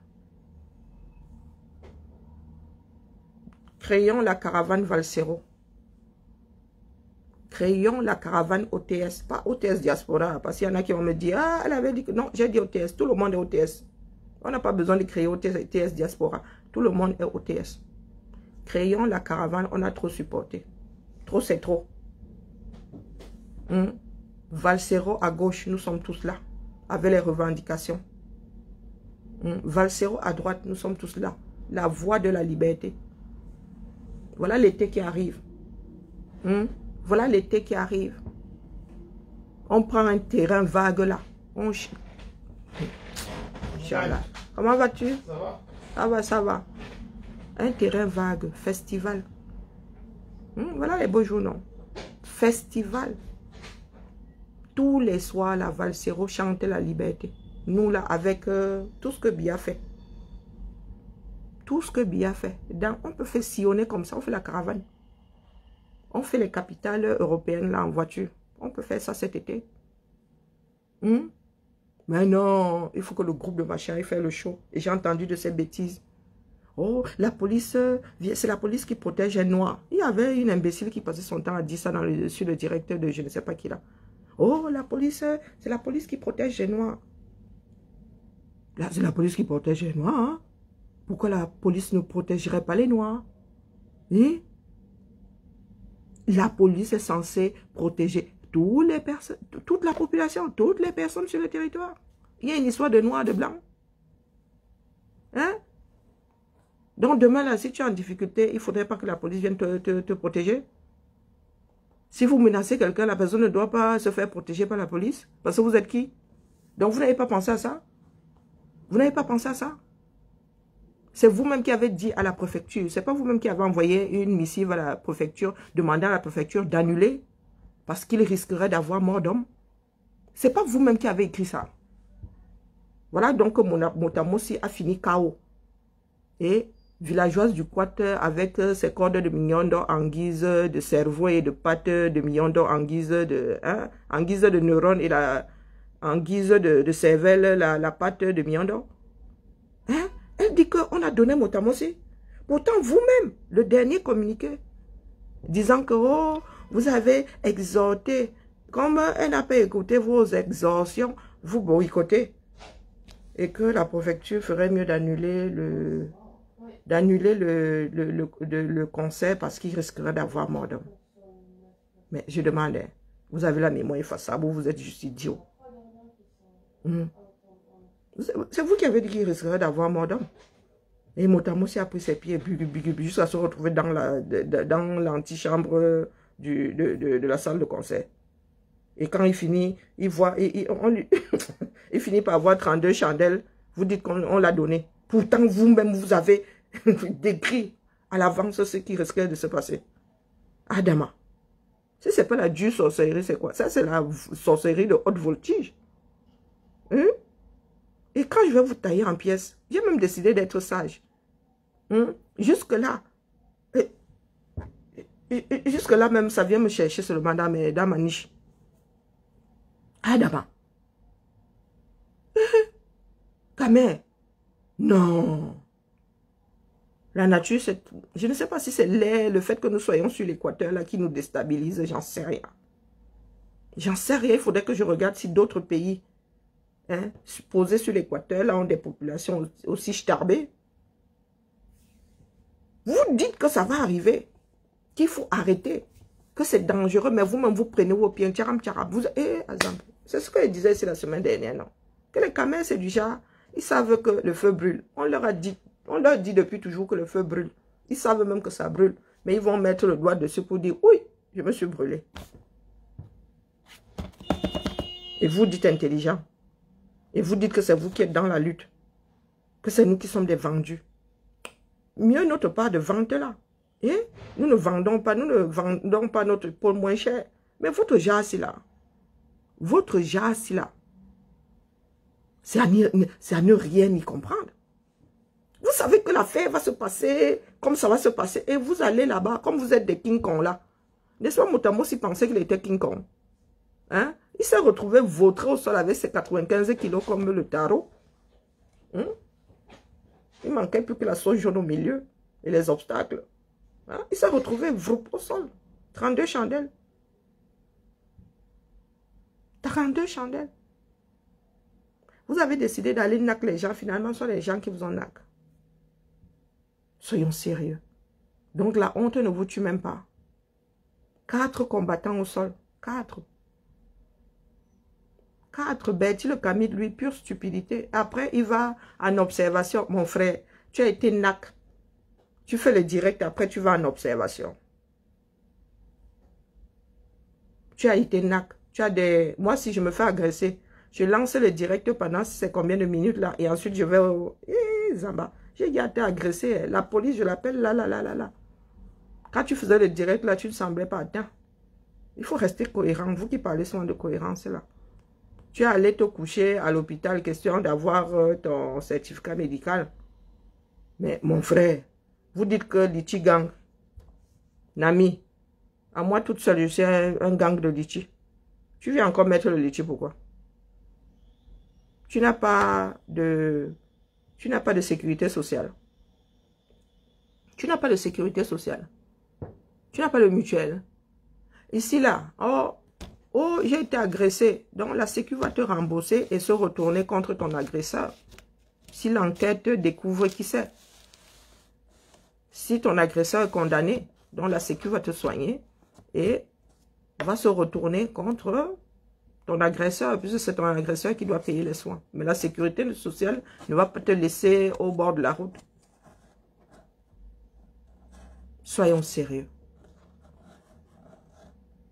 [SPEAKER 1] Créons la caravane Valsero. Créons la caravane OTS. Pas OTS Diaspora. Parce qu'il y en a qui vont me dire, ah, elle avait dit que... Non, j'ai dit OTS. Tout le monde est OTS. On n'a pas besoin de créer OTS Diaspora. Tout le monde est OTS. Créons la caravane. On a trop supporté. Trop, c'est trop. Valsero à gauche, nous sommes tous là. Avec les revendications. Valsero à droite, nous sommes tous là. La voie de la liberté. Voilà l'été qui arrive. Voilà l'été qui arrive. On prend un terrain vague là. Inch'Allah. Comment vas-tu? Ça va? Ça va, ça va. Un terrain vague, festival. Voilà les beaux jours, non? Festival. Tous les soirs, la Valsero chante la liberté. Nous là, avec tout ce que Biya fait. Tout ce que Biya fait. On peut faire sillonner comme ça, on fait la caravane. On fait les capitales européennes là en voiture. On peut faire ça cet été. Mais non, il faut que le groupe de machin ait fait le show. Et j'ai entendu de ces bêtises. Oh, la police, c'est la police qui protège les Noirs. Il y avait une imbécile qui passait son temps à dire ça sur le directeur de je ne sais pas qui là. Oh, la police, c'est la police qui protège les Noirs. Là, c'est la police qui protège les Noirs. Hein? Pourquoi la police ne protégerait pas les Noirs? La police est censée protéger toute la population, toutes les personnes sur le territoire. Il y a une histoire de Noirs, de Blancs. Hein? Donc demain, là, si tu es en difficulté, il ne faudrait pas que la police vienne te protéger. Si vous menacez quelqu'un, la personne ne doit pas se faire protéger par la police. Parce que vous êtes qui? Donc vous n'avez pas pensé à ça? Vous n'avez pas pensé à ça? C'est vous-même qui avez dit à la préfecture. C'est pas vous-même qui avez envoyé une missive à la préfecture, demandant à la préfecture d'annuler parce qu'il risquerait d'avoir mort d'homme. C'est pas vous-même qui avez écrit ça. Voilà donc que Motamossi a fini KO. Et villageoise du Quat avec ses cordes de millions d'or en guise de cerveau et de pattes de millions d'or en guise de neurones et en guise de cervelle, la patte de millions d'or. Hein? Elle dit qu'on a donné Motamossi. Pourtant, vous-même, le dernier communiqué, disant que oh, vous avez exhorté, comme elle n'a pas écouté vos exhortations, vous boycottez. Et que la préfecture ferait mieux d'annuler le concert parce qu'il risquerait d'avoir mort d'homme. Mais je demandais, vous avez la mémoire effaçable ou vous êtes juste idiot? C'est vous qui avez dit qu'il risquerait d'avoir mort d'homme. Et Motamossi a pris ses pieds jusqu'à se retrouver dans l'antichambre de la salle de concert. Et quand il finit, il finit par avoir 32 chandelles. Vous dites qu'on l'a donné. Pourtant, vous-même, vous avez décrit à l'avance ce qui risquait de se passer. Adama. Si ce n'est pas la dure sorcellerie, c'est quoi? Ça, c'est la sorcellerie de haute voltige. Et quand je vais vous tailler en pièces, j'ai même décidé d'être sage. Jusque-là. Jusque-là même, ça vient me chercher seulement dans ma niche. Adama. Kamé. Non. La nature, c'est... Je ne sais pas si c'est le fait que nous soyons sur l'équateur là qui nous déstabilise, j'en sais rien. J'en sais rien, il faudrait que je regarde si d'autres pays posés sur l'équateur là ont des populations aussi starbées. Vous dites que ça va arriver, qu'il faut arrêter, que c'est dangereux, mais vous-même vous prenez vos pieds, c'est ce que je disais ici la semaine dernière, non? Que les Kamé, c'est du genre, Ils savent que le feu brûle. On leur dit depuis toujours que le feu brûle. Ils savent même que ça brûle. Mais ils vont mettre le doigt dessus pour dire, oui, je me suis brûlé. Et vous dites intelligent. Et vous dites que c'est vous qui êtes dans la lutte. Que c'est nous qui sommes des vendus. Mieux notre part de vente là. Et nous ne vendons pas notre peau moins cher. Mais votre jasse là. Votre jasse là. C'est à ne rien y comprendre. Vous savez que l'affaire va se passer comme ça va se passer. Et vous allez là-bas, comme vous êtes des King Kong là. N'est-ce pas Motamo s'il pensait qu'il était King Kong? Hein? Il s'est retrouvé vautré au sol avec ses 95 kilos comme le tarot. Hein? Il manquait plus que la sauce jaune au milieu et les obstacles. Hein? Il s'est retrouvé au sol. 32 chandelles. 32 chandelles. Vous avez décidé d'aller nac les gens. Finalement, ce sont les gens qui vous en nac. Soyons sérieux. Donc la honte ne vous tue même pas. 4 combattants au sol. 4. 4 bêtes. Le Camille, lui, pure stupidité. Après, il va en observation. Mon frère, tu as été nac. Tu fais le direct, après tu vas en observation. Tu as été nac. Tu as des... Moi, si je me fais agresser, je lance le direct pendant c'est combien de minutes là. Et ensuite, je vais au... Zamba. J'ai été agressé. La police, je l'appelle là. Quand tu faisais le direct là, tu ne semblais pas. Attends. Il faut rester cohérent. Vous qui parlez souvent de cohérence là. Tu es allé te coucher à l'hôpital, question d'avoir ton certificat médical. Mais mon frère, vous dites que Litchi gang. Nami, à moi toute seule, je suis un gang de Litchi. Tu viens encore mettre le Litchi, pourquoi? Tu n'as pas de sécurité sociale. Tu n'as pas de sécurité sociale. Tu n'as pas de mutuelle. Ici, là, oh, j'ai été agressé. Donc, la sécu va te rembourser et se retourner contre ton agresseur. Si l'enquête découvre qui c'est. Si ton agresseur est condamné, donc la sécu va te soigner et va se retourner contre ton agresseur, puisque c'est ton agresseur qui doit payer les soins. Mais la sécurité sociale ne va pas te laisser au bord de la route. Soyons sérieux.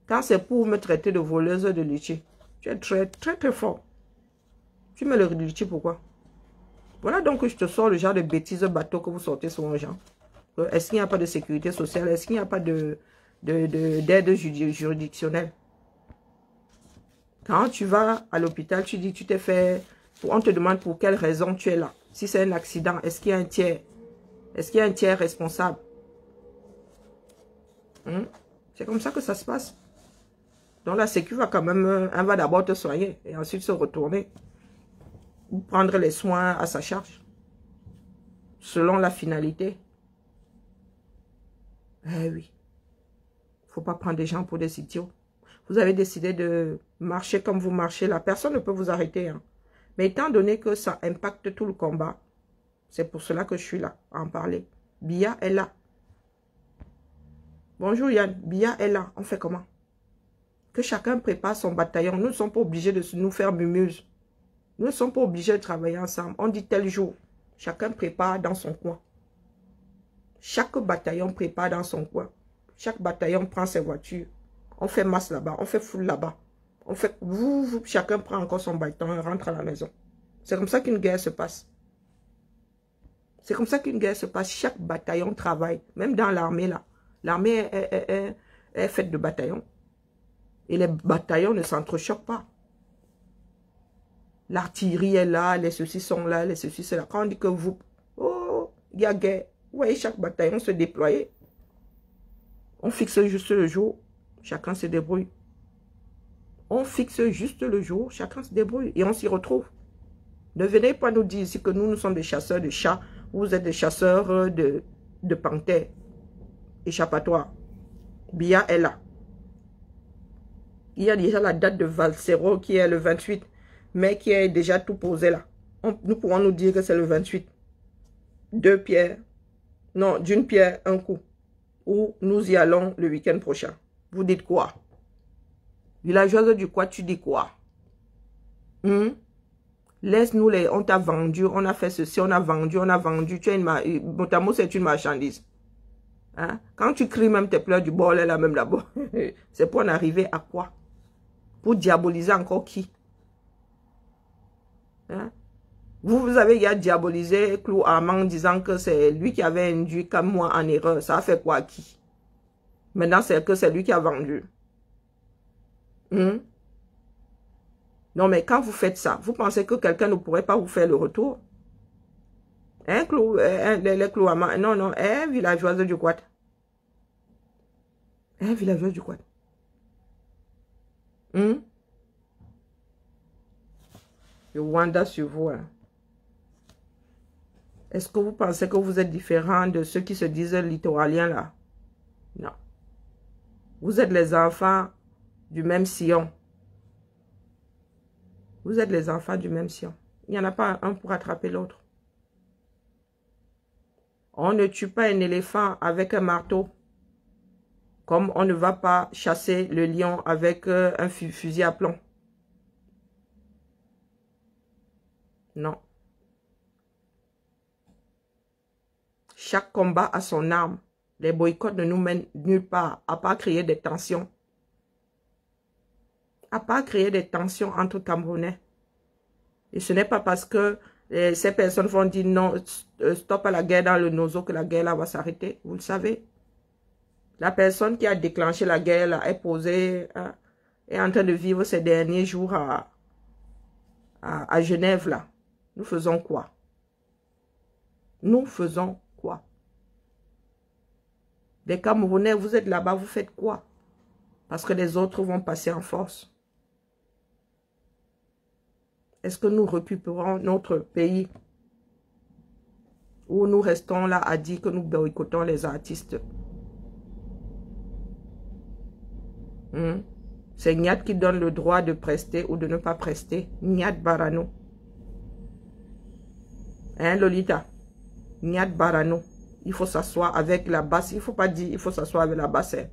[SPEAKER 1] Quand c'est pour me traiter de voleuse de litchi, tu es très fort. Tu mets le litchi pourquoi? Voilà donc que je te sors le genre de bêtises bateau que vous sortez sur un gens. Est-ce qu'il n'y a pas de sécurité sociale? Est-ce qu'il n'y a pas d'aide juridictionnelle? Quand tu vas à l'hôpital, tu dis tu t'es fait... On te demande pour quelle raison tu es là. Si c'est un accident, est-ce qu'il y a un tiers? Est-ce qu'il y a un tiers responsable? C'est comme ça que ça se passe. Donc la sécu va quand même... Elle va d'abord te soigner et ensuite se retourner. Ou prendre les soins à sa charge. Selon la finalité. Eh oui. Il ne faut pas prendre des gens pour des idiots. Vous avez décidé de marcher comme vous marchez là. Personne ne peut vous arrêter. Hein. Mais étant donné que ça impacte tout le combat, c'est pour cela que je suis là, à en parler. Bia est là. Bonjour Yann. Bia est là. On fait comment? Que chacun prépare son bataillon. Nous ne sommes pas obligés de nous faire mumuse. Nous ne sommes pas obligés de travailler ensemble. On dit tel jour. Chacun prépare dans son coin. Chaque bataillon prépare dans son coin. Chaque bataillon prend ses voitures. On fait masse là-bas. On fait foule là-bas. On fait... chacun prend encore son bâton et rentre à la maison. C'est comme ça qu'une guerre se passe. C'est comme ça qu'une guerre se passe. Chaque bataillon travaille. Même dans l'armée là. L'armée est faite de bataillons. Et les bataillons ne s'entrechoquent pas. L'artillerie est là, les ceci sont là, les ceci c'est là. Quand on dit que vous... Oh, il y a guerre. Vous voyez chaque bataillon se déployer. On fixe juste le jour, chacun se débrouille. On fixe juste le jour, chacun se débrouille. Et on s'y retrouve. Ne venez pas nous dire ici que nous sommes des chasseurs de chats. Vous êtes des chasseurs de panthères. Échappatoire. Bia est là. Il y a déjà la date de Valsero qui est le 28. Mais qui est déjà tout posé là. Nous pourrons nous dire que c'est le 28. 2 pierres. Non, d'une pierre, un coup. Ou nous y allons le week-end prochain. Vous dites quoi? Villageoise du quoi, tu dis quoi? Laisse-nous les... On t'a vendu, on a fait ceci, on a vendu, on a vendu. Tu es une... Mon amour, c'est une marchandise. Hein? Quand tu cries même tes pleurs du bol, là même là-bas. C'est pour en arriver à quoi? Pour diaboliser encore qui? Hein? Vous avez déjà diabolisé Clou Armand en disant que c'est lui qui avait induit comme moi en erreur. Ça a fait quoi à qui? Maintenant, c'est que c'est lui qui a vendu. Non, mais quand vous faites ça, vous pensez que quelqu'un ne pourrait pas vous faire le retour? Hein, Clou, les Clou Armand? Non, non, villageoise du Quat. Villageoise du Quat. Je wanda sur vous. Hein. Est-ce que vous pensez que vous êtes différent de ceux qui se disent littoraliens là? Non. Vous êtes les enfants du même sillon. Vous êtes les enfants du même sillon. Il n'y en a pas un pour attraper l'autre. On ne tue pas un éléphant avec un marteau. Comme on ne va pas chasser le lion avec un fusil à plomb. Non. Chaque combat a son arme. Les boycotts ne nous mènent nulle part, à part créer des tensions. À part créer des tensions entre Camerounais. Et ce n'est pas parce que ces personnes vont dire non, stop à la guerre dans le Nozo que la guerre là va s'arrêter. Vous le savez. La personne qui a déclenché la guerre là est posée, est en train de vivre ces derniers jours à Genève là. Nous faisons quoi? Nous faisons quoi? Les Camerounais, vous êtes là-bas, vous faites quoi? Parce que les autres vont passer en force. Est-ce que nous récupérons notre pays? Ou nous restons là à dire que nous boycottons les artistes? C'est Nyat qui donne le droit de prester ou de ne pas prester. Nyat Barano. Hein, Lolita? Nyat Barano. Il faut s'asseoir avec la basse. Il ne faut pas dire il faut s'asseoir avec la basse. Hein.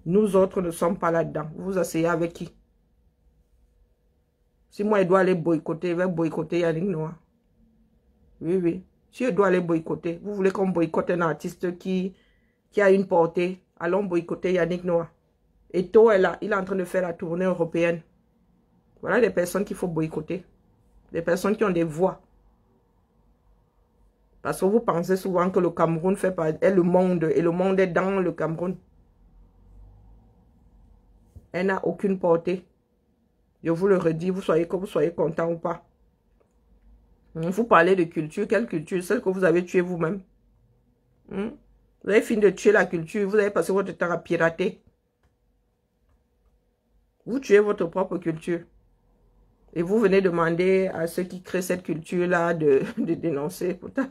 [SPEAKER 1] Nous autres ne sommes pas là-dedans. Vous vous asseyez avec qui? Si moi, je dois aller boycotter, je vais boycotter Yannick Noah. Oui, oui. Si je dois aller boycotter, vous voulez qu'on boycotte un artiste qui a une portée, allons boycotter Yannick Noah. Et Tho est là, il est en train de faire la tournée européenne. Voilà les personnes qu'il faut boycotter. Des personnes qui ont des voix. Parce que vous pensez souvent que le Cameroun est le monde, et le monde est dans le Cameroun. Elle n'a aucune portée. Je vous le redis, que vous soyez content ou pas. Vous parlez de culture, quelle culture? Celle que vous avez tuée vous-même. Vous avez fini de tuer la culture, vous avez passé votre temps à pirater. Vous tuez votre propre culture. Et vous venez demander à ceux qui créent cette culture-là de dénoncer. Pourtant,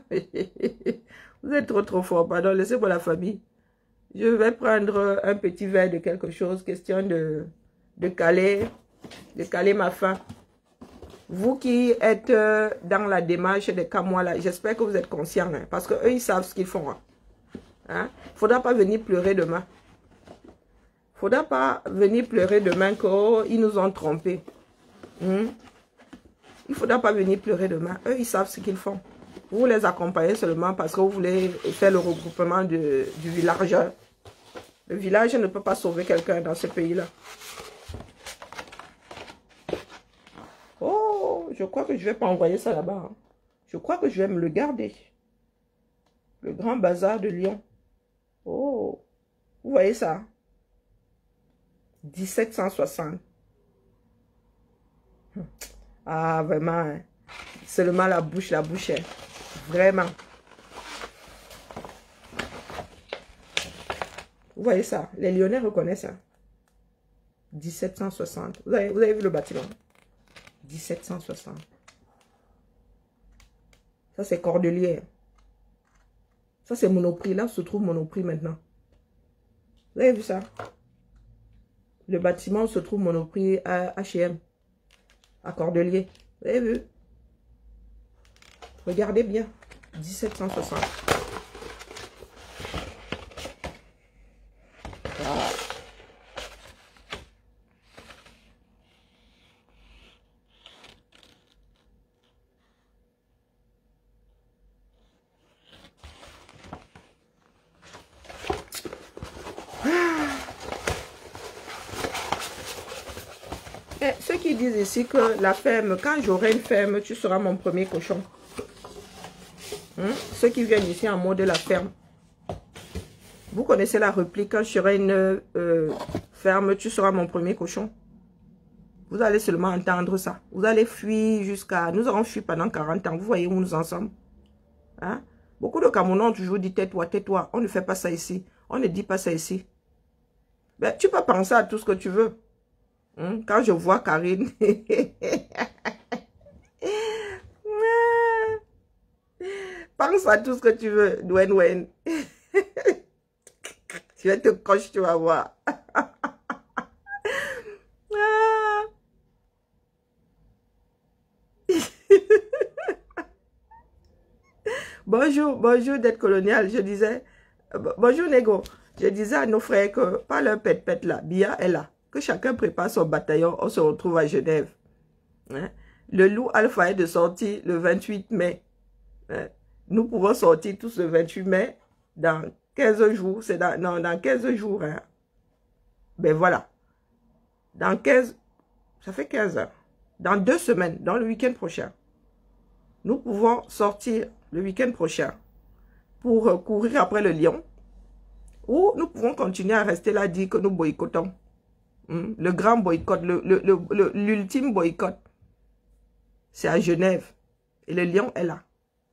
[SPEAKER 1] vous êtes trop fort. Pardon, laissez-moi la famille. Je vais prendre un petit verre de quelque chose, question de caler ma faim. Vous qui êtes dans la démarche des Camois là, j'espère que vous êtes conscients, hein, parce qu'eux, ils savent ce qu'ils font. Hein? Faudra pas venir pleurer demain. Faudra pas venir pleurer demain qu'ils nous ont trompés. Il faudra pas venir pleurer demain. Eux, ils savent ce qu'ils font. Vous les accompagnez seulement parce que vous voulez faire le regroupement du village. Le village ne peut pas sauver quelqu'un dans ce pays-là. Oh, je crois que je vais pas envoyer ça là-bas. Hein. Je crois que je vais me le garder. Le grand bazar de Lyon. Oh, vous voyez ça? 1760. Ah, vraiment. Hein. Seulement la bouche est. Vraiment. Vous voyez ça? Les Lyonnais reconnaissent ça. 1760. Vous avez vu le bâtiment? 1760. Ça, c'est Cordelier. Ça, c'est Monoprix. Là où se trouve Monoprix maintenant. Vous avez vu ça? Le bâtiment où se trouve Monoprix à H&M. À Cordelier. Vous avez vu? Regardez bien. 1760. ceux qui disent ici que la ferme, quand j'aurai une ferme, tu seras mon premier cochon. Ceux qui viennent ici en mode de la ferme. Vous connaissez la réplique, quand je serai une ferme, tu seras mon premier cochon. Vous allez seulement entendre ça. Vous allez fuir jusqu'à... Nous avons fui pendant 40 ans. Vous voyez où nous en sommes. Hein? Beaucoup de Camerounais ont toujours dit tais-toi, tais-toi. On ne fait pas ça ici. On ne dit pas ça ici. Ben, tu peux penser à tout ce que tu veux. Quand je vois Karine... Pense à tout ce que tu veux, Dwen. Tu vas te cocher, tu vas voir. Bonjour, bonjour d'être colonial. Je disais, bonjour Nego. Je disais à nos frères que, pas leur pète-pète là, Bia est là. Que chacun prépare son bataillon, on se retrouve à Genève. Hein? Le loup alpha est de sortie le 28 mai. Hein? Nous pouvons sortir tous le 28 mai dans 15 jours. C'est dans 15 jours. Hein? Ben voilà. Dans 15, ça fait 15 heures. Dans 2 semaines, dans le week-end prochain, nous pouvons sortir le week-end prochain pour courir après le lion. Ou nous pouvons continuer à rester là, dire que nous boycottons. Le grand boycott, l'ultime boycott, c'est à Genève. Et le lion est là.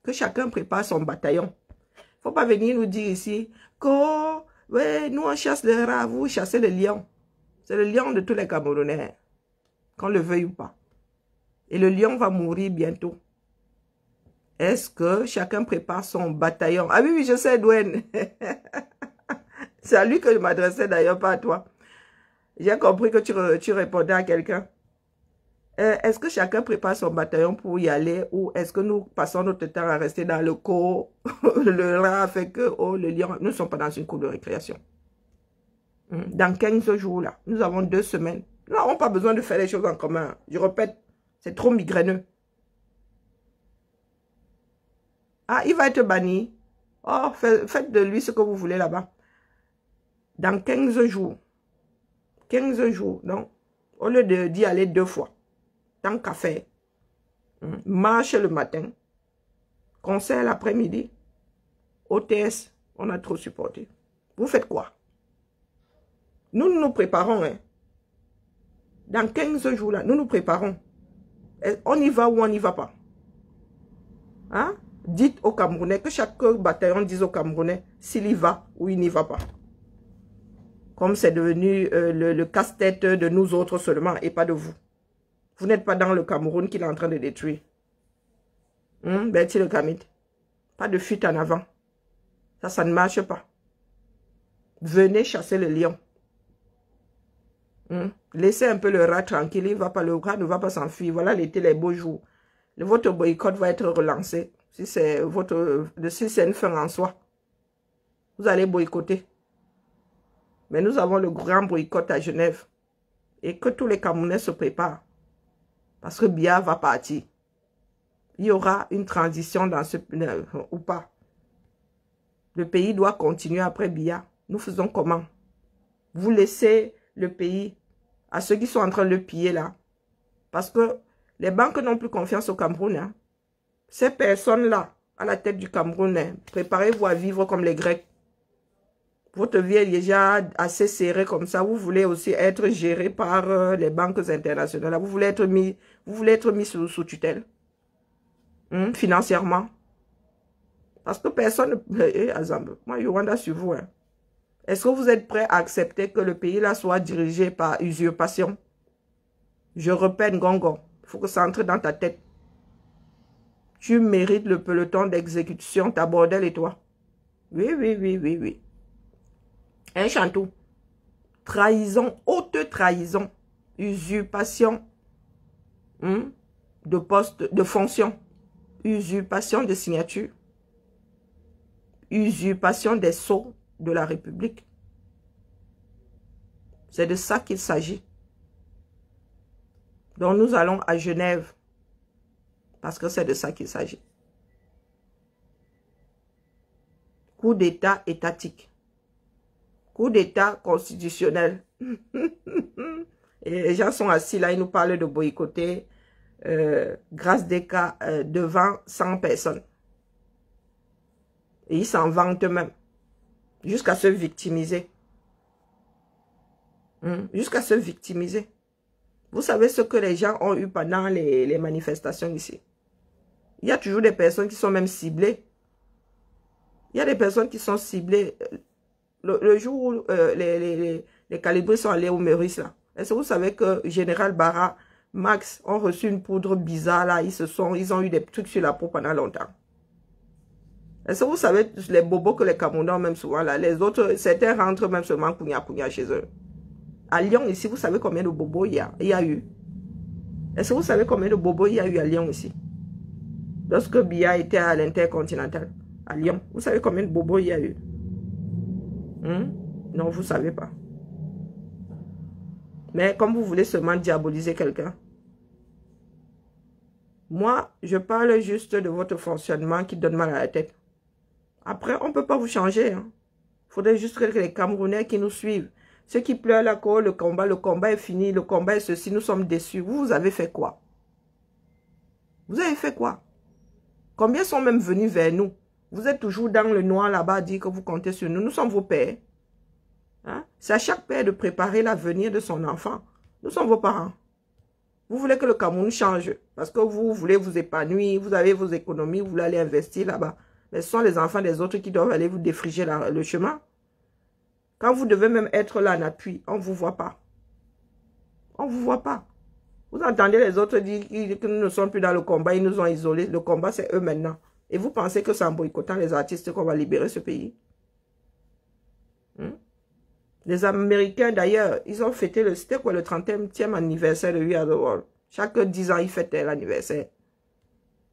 [SPEAKER 1] Que chacun prépare son bataillon. Il ne faut pas venir nous dire ici que ouais, nous on chasse les rats, vous chassez le lion. C'est le lion de tous les Camerounais, qu'on le veuille ou pas. Et le lion va mourir bientôt. Est-ce que chacun prépare son bataillon? Ah oui, oui, je sais, Dwayne. C'est à lui que je m'adressais d'ailleurs, pas à toi. J'ai compris que tu répondais à quelqu'un. Est-ce que chacun prépare son bataillon pour y aller ou est-ce que nous passons notre temps à rester dans le cours? Le rat fait que, oh, le lion, nous ne sommes pas dans une cour de récréation. Dans 15 jours, là, nous avons 2 semaines. Nous n'avons pas besoin de faire les choses en commun. Je répète, c'est trop migraineux. Ah, il va être banni. Oh, faites de lui ce que vous voulez là-bas. Dans 15 jours. 15 jours, non. Au lieu d'y aller 2 fois. Tant qu'à faire. Marche le matin. Concert l'après-midi. OTS, on a trop supporté. Vous faites quoi? Nous nous préparons. Hein. Dans 15 jours, là, nous nous préparons. On y va ou on n'y va pas? Hein? Dites aux Camerounais, que chaque bataillon dise aux Camerounais s'il y va ou il n'y va pas. Comme c'est devenu le casse-tête de nous autres seulement et pas de vous. Vous n'êtes pas dans le Cameroun qu'il est en train de détruire. Betty le Kamit. Pas de fuite en avant. Ça ne marche pas. Venez chasser le lion. Laissez un peu le rat tranquille. Le rat ne va pas s'enfuir. Voilà l'été, les beaux jours. Votre boycott va être relancé. Si c'est une fin en soi. Vous allez boycotter. Mais nous avons le grand boycott à Genève. Et que tous les Camerounais se préparent. Parce que Bia va partir. Il y aura une transition dans ce... ou pas. Le pays doit continuer après Bia. Nous faisons comment? Vous laissez le pays à ceux qui sont en train de le piller là. Parce que les banques n'ont plus confiance au Cameroun. Hein. Ces personnes-là, à la tête du Cameroun, hein, préparez-vous à vivre comme les Grecs. Votre vie est déjà assez serrée comme ça. Vous voulez aussi être géré par les banques internationales. Vous voulez être mis sous tutelle. Financièrement. Parce que personne... moi, je wonder sur vous. Hein. Est-ce que vous êtes prêt à accepter que le pays là soit dirigé par usurpation? Je répète, Gongo. Il faut que ça entre dans ta tête. Tu mérites le peloton d'exécution, ta bordel et toi. Oui, oui, oui, oui, oui. Un chantou. Trahison, haute trahison, usurpation de poste, de fonction, usurpation de signature, usurpation des sceaux de la République. C'est de ça qu'il s'agit. Donc nous allons à Genève parce que c'est de ça qu'il s'agit. Coup d'État étatique. Coup d'État constitutionnel. Et les gens sont assis là, ils nous parlent de boycotter grâce des cas devant 100 personnes. Et ils s'en vantent eux-mêmes. Jusqu'à se victimiser. Jusqu'à se victimiser. Vous savez ce que les gens ont eu pendant les manifestations ici. Il y a toujours des personnes qui sont même ciblées. Il y a des personnes qui sont ciblées. Le jour où les calibrés sont allés au Meurice, là. Est-ce que vous savez que Général Barra, Max ont reçu une poudre bizarre, là. Ils ont eu des trucs sur la peau pendant longtemps. Est-ce que vous savez les bobos que les Camerounais ont même souvent, là. Les autres, certains rentrent même seulement kounya chez eux. À Lyon, ici, vous savez combien de bobos il y a eu? Est-ce que vous savez combien de bobos il y a eu à Lyon, ici? Lorsque Biya était à l'Intercontinental, à Lyon, vous savez combien de bobos il y a eu? Non, vous ne savez pas. Mais comme vous voulez seulement diaboliser quelqu'un, moi, je parle juste de votre fonctionnement qui donne mal à la tête. Après, on ne peut pas vous changer. Il faudrait juste que les Camerounais qui nous suivent, ceux qui pleurent là, le combat est fini, le combat est ceci, nous sommes déçus. Vous avez fait quoi? Vous avez fait quoi? Combien sont même venus vers nous? Vous êtes toujours dans le noir là-bas à dire que vous comptez sur nous. Nous sommes vos pères. C'est à chaque père de préparer l'avenir de son enfant. Nous sommes vos parents. Vous voulez que le Cameroun change parce que vous voulez vous épanouir, vous avez vos économies, vous voulez aller investir là-bas. Mais ce sont les enfants des autres qui doivent aller vous défricher le chemin. Quand vous devez même être là en appui, on ne vous voit pas. On ne vous voit pas. Vous entendez les autres dire que nous ne sommes plus dans le combat, ils nous ont isolés. Le combat, c'est eux maintenant. Et vous pensez que c'est en boycottant les artistes qu'on va libérer ce pays? Les Américains, d'ailleurs, ils ont fêté le 30e anniversaire de We Are the World. Chaque 10 ans, ils fêtaient l'anniversaire.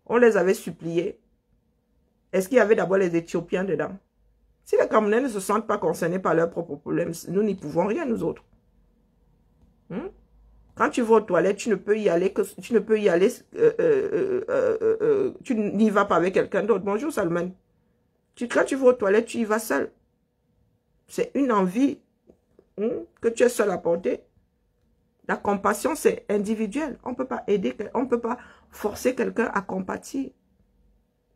[SPEAKER 1] On les avait suppliés. Est-ce qu'il y avait d'abord les Éthiopiens dedans? Si les Camerounais ne se sentent pas concernés par leurs propres problèmes, nous n'y pouvons rien, nous autres. Quand tu vas aux toilettes, tu ne peux y aller, tu n'y vas pas avec quelqu'un d'autre. Bonjour Salman. Quand tu vas aux toilettes, tu y vas seul. C'est une envie que tu es seul à porter. La compassion, c'est individuel. On ne peut pas aider, on ne peut pas forcer quelqu'un à compatir.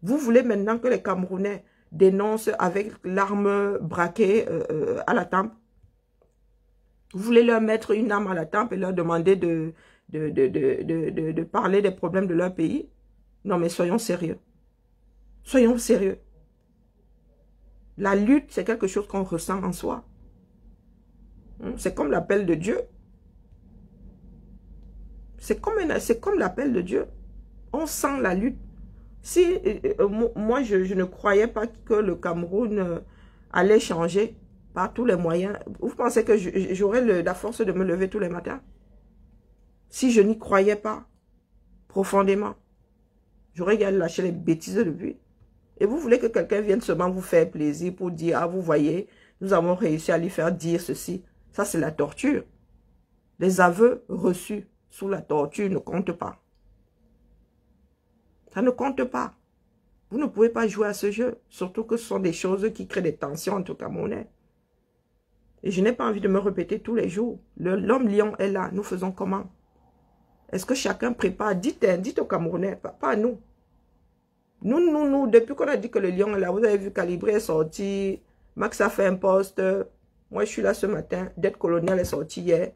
[SPEAKER 1] Vous voulez maintenant que les Camerounais dénoncent avec l'arme braquée à la tempe? Vous voulez leur mettre une arme à la tempe et leur demander de parler des problèmes de leur pays? Non, mais soyons sérieux. Soyons sérieux. La lutte, c'est quelque chose qu'on ressent en soi. C'est comme l'appel de Dieu. C'est comme l'appel de Dieu. On sent la lutte. Si moi, je ne croyais pas que le Cameroun allait changer par tous les moyens, vous pensez que j'aurais la force de me lever tous les matins? Si je n'y croyais pas profondément, j'aurais lâché les bêtises depuis. Et vous voulez que quelqu'un vienne seulement vous faire plaisir pour dire, ah, vous voyez, nous avons réussi à lui faire dire ceci. Ça, c'est la torture. Les aveux reçus sous la torture ne comptent pas. Ça ne compte pas. Vous ne pouvez pas jouer à ce jeu. Surtout que ce sont des choses qui créent des tensions entre Camerounais. Et je n'ai pas envie de me répéter tous les jours. L'homme lion est là. Nous faisons comment? Est-ce que chacun prépare? Dites aux Camerounais, pas à nous. Nous, depuis qu'on a dit que le lion est là, vous avez vu Calibré est sorti, Max a fait un poste, moi je suis là ce matin, Dette coloniale est sorti hier.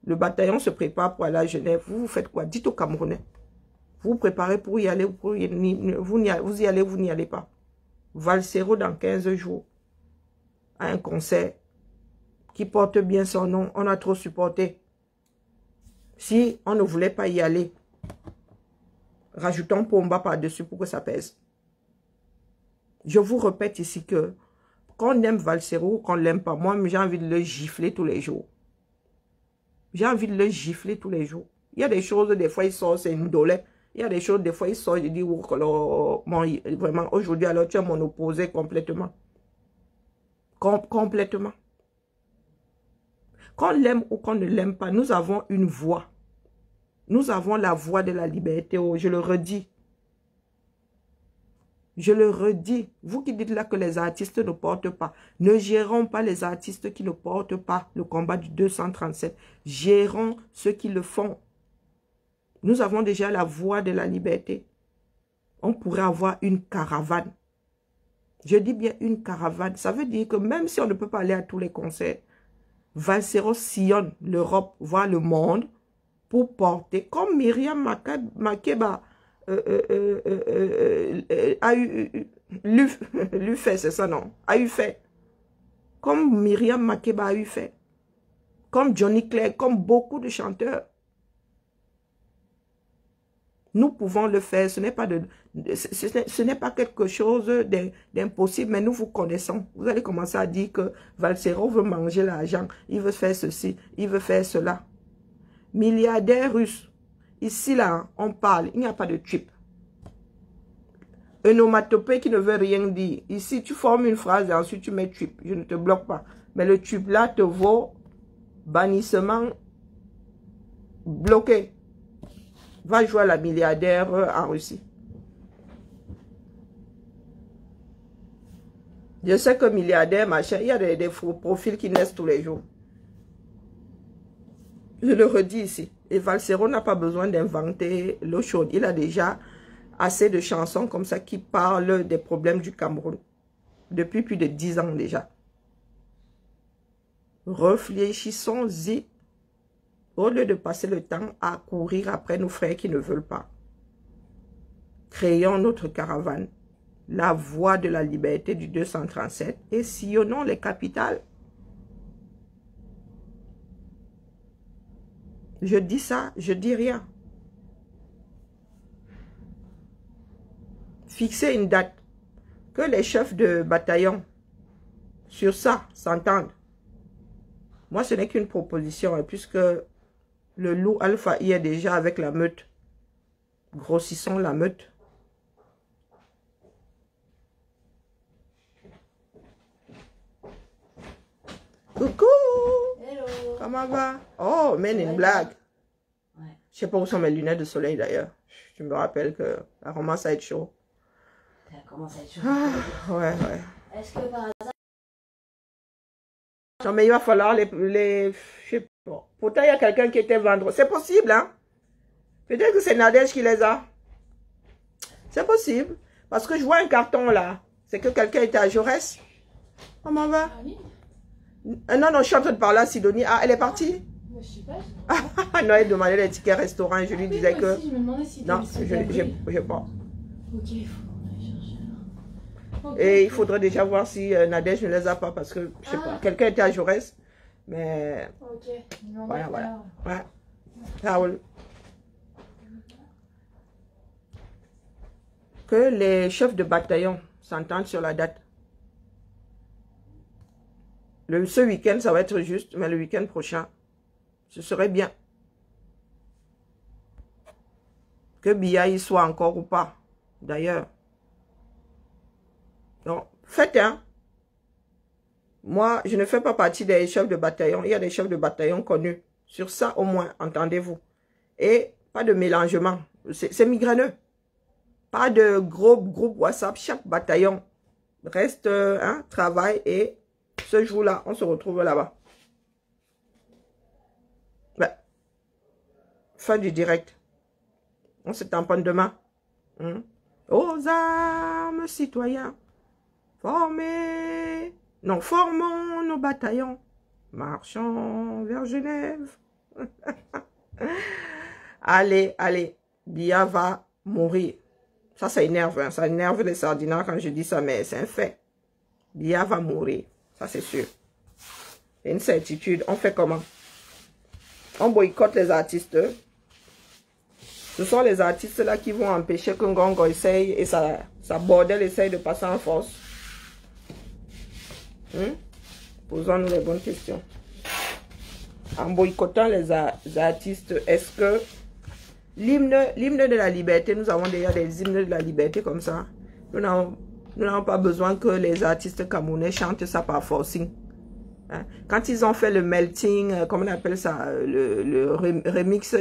[SPEAKER 1] Le bataillon se prépare pour aller à Genève. Vous faites quoi? Dites aux Camerounais. Vous vous préparez pour y aller, vous y allez, vous n'y allez pas. Valsero dans 15 jours, à un concert qui porte bien son nom, on a trop supporté. Si on ne voulait pas y aller, rajoutons Pomba par-dessus pour que ça pèse. Je vous répète ici que qu'on aime Valsero ou qu'on ne l'aime pas, moi j'ai envie de le gifler tous les jours. J'ai envie de le gifler tous les jours. Il y a des choses, des fois il sort, c'est une dolette. Il y a des choses, des fois il sort, je dis, vraiment, aujourd'hui alors tu es mon opposé complètement. Complètement. Qu'on l'aime ou qu'on ne l'aime pas, nous avons une voix. Nous avons la voix de la liberté, je le redis. Je le redis, vous qui dites là que les artistes ne portent pas, ne gérons pas les artistes qui ne portent pas le combat du 237. Gérons ceux qui le font. Nous avons déjà la voix de la liberté. On pourrait avoir une caravane. Je dis bien une caravane. Ça veut dire que même si on ne peut pas aller à tous les concerts, Valsero sillonne l'Europe, voire le monde, pour porter, comme Myriam Makeba a eu fait, c'est ça non? A eu fait. Comme Myriam Makeba a eu fait. Comme Johnny Clegg, comme beaucoup de chanteurs. Nous pouvons le faire. Ce n'est pas, quelque chose d'impossible, mais nous vous connaissons. Vous allez commencer à dire que Valsero veut manger l'argent, il veut faire ceci, il veut faire cela. Milliardaire russe. Ici, là, on parle, il n'y a pas de trip. Un onomatopée qui ne veut rien dire. Ici, tu formes une phrase et ensuite tu mets trip. Je ne te bloque pas. Mais le trip là te vaut bannissement bloqué. Va jouer à la milliardaire en Russie. Je sais que milliardaire, machin, il y a des faux profils qui naissent tous les jours. Je le redis ici. Et Valsero n'a pas besoin d'inventer l'eau chaude. Il a déjà assez de chansons comme ça qui parlent des problèmes du Cameroun. Depuis plus de 10 ans déjà. Réfléchissons-y. Au lieu de passer le temps à courir après nos frères qui ne veulent pas. Créons notre caravane. La voie de la liberté du 237 et sillonnons les capitales. Je dis ça, je dis rien. Fixer une date. Que les chefs de bataillon sur ça s'entendent. Moi, ce n'est qu'une proposition, puisque le loup Alpha y est déjà avec la meute. Grossissons la meute. Coucou!
[SPEAKER 3] Hello!
[SPEAKER 1] Comment va? Oh, mais une blague.
[SPEAKER 3] Ouais.
[SPEAKER 1] Je sais pas où sont mes lunettes de soleil d'ailleurs. Je me rappelle que ça commence à être chaud.
[SPEAKER 3] Ça commence à être chaud.
[SPEAKER 1] Ah, ouais.
[SPEAKER 3] Est-ce que par hasard...
[SPEAKER 1] Non, mais il va falloir je sais pas. Pourtant, il y a quelqu'un qui était vendre. C'est possible, hein? Peut-être que c'est Nadège qui les a. C'est possible. Parce que je vois un carton là. C'est que quelqu'un était à Jaurès. Comment va? Non, je suis en train de parler à Sidonie. Ah, elle est partie?
[SPEAKER 4] Moi, je sais pas.
[SPEAKER 1] Non, elle demandait les tickets restaurant. Je lui disais que...
[SPEAKER 4] Aussi, je me demandais si
[SPEAKER 1] Non, j'ai pas.
[SPEAKER 4] Ok, il faut aller chercher alors. Okay.
[SPEAKER 1] Et il faudrait déjà voir si Nadège ne les a pas parce que, je sais pas, quelqu'un était à Jaurès. Mais...
[SPEAKER 4] Ok.
[SPEAKER 1] Voilà. Ouais. Raoul. Que les chefs de bataillon s'entendent sur la date. Ce week-end, ça va être juste, mais le week-end prochain, ce serait bien. Que Biya y soit encore ou pas, d'ailleurs. Donc, faites, hein. Moi, je ne fais pas partie des chefs de bataillon. Il y a des chefs de bataillon connus. Sur ça, au moins, entendez-vous. Et pas de mélangement. C'est migraineux. Pas de gros groupe WhatsApp. Chaque bataillon reste, travail et ce jour-là, on se retrouve là-bas. Ben, fin du direct. On se tamponne demain. Aux armes, citoyens. Formons nos bataillons. Marchons vers Genève. Allez. Biya va mourir. Ça énerve. Hein. Ça énerve les sardinards quand je dis ça, mais c'est un fait. Biya va mourir. Ça, c'est sûr. C'est une certitude. On fait comment? On boycotte les artistes. Ce sont les artistes là qui vont empêcher que Ngongo essaye et sa bordel essaye de passer en force. Posons-nous les bonnes questions. En boycottant les artistes, est-ce que l'hymne de la liberté, nous avons déjà des hymnes de la liberté comme ça. Nous n'avons pas besoin que les artistes camerounais chantent ça par forcing. Hein? Quand ils ont fait le melting, comment on appelle ça, le remix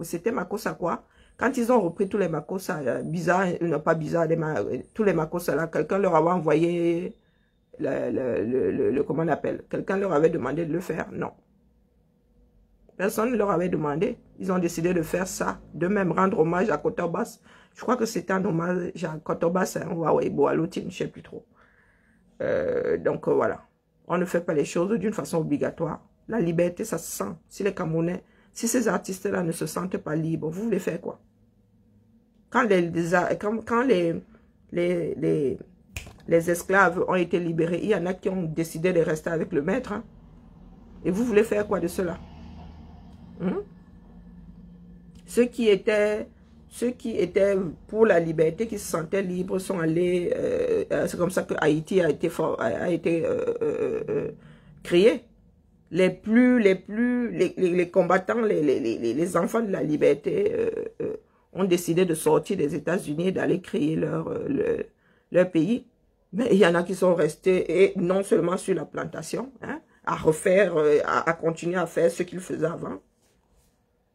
[SPEAKER 1] c'était Makossa quoi? Quand ils ont repris tous les Makos, bizarre, non pas bizarre, tous les Makos là, quelqu'un leur avait envoyé, comment on appelle, quelqu'un leur avait demandé de le faire, non. Personne ne leur avait demandé. Ils ont décidé de faire ça. De même, rendre hommage à Kotobas. Je crois que c'était un hommage à Kotobas, hein, ouais, Boaloutine, je ne sais plus trop. Donc voilà. On ne fait pas les choses d'une façon obligatoire. La liberté, ça se sent. Si les Camerounais, si ces artistes-là ne se sentent pas libres, vous voulez faire quoi? Quand les esclaves ont été libérés, il y en a qui ont décidé de rester avec le maître. Hein? Et vous voulez faire quoi de cela? Ceux qui étaient pour la liberté, qui se sentaient libres, sont allés, c'est comme ça que Haïti a été créé. Les combattants, les enfants de la liberté ont décidé de sortir des États-Unis et d'aller créer leur pays. Mais il y en a qui sont restés, et non seulement sur la plantation, hein, à refaire, à continuer à faire ce qu'ils faisaient avant.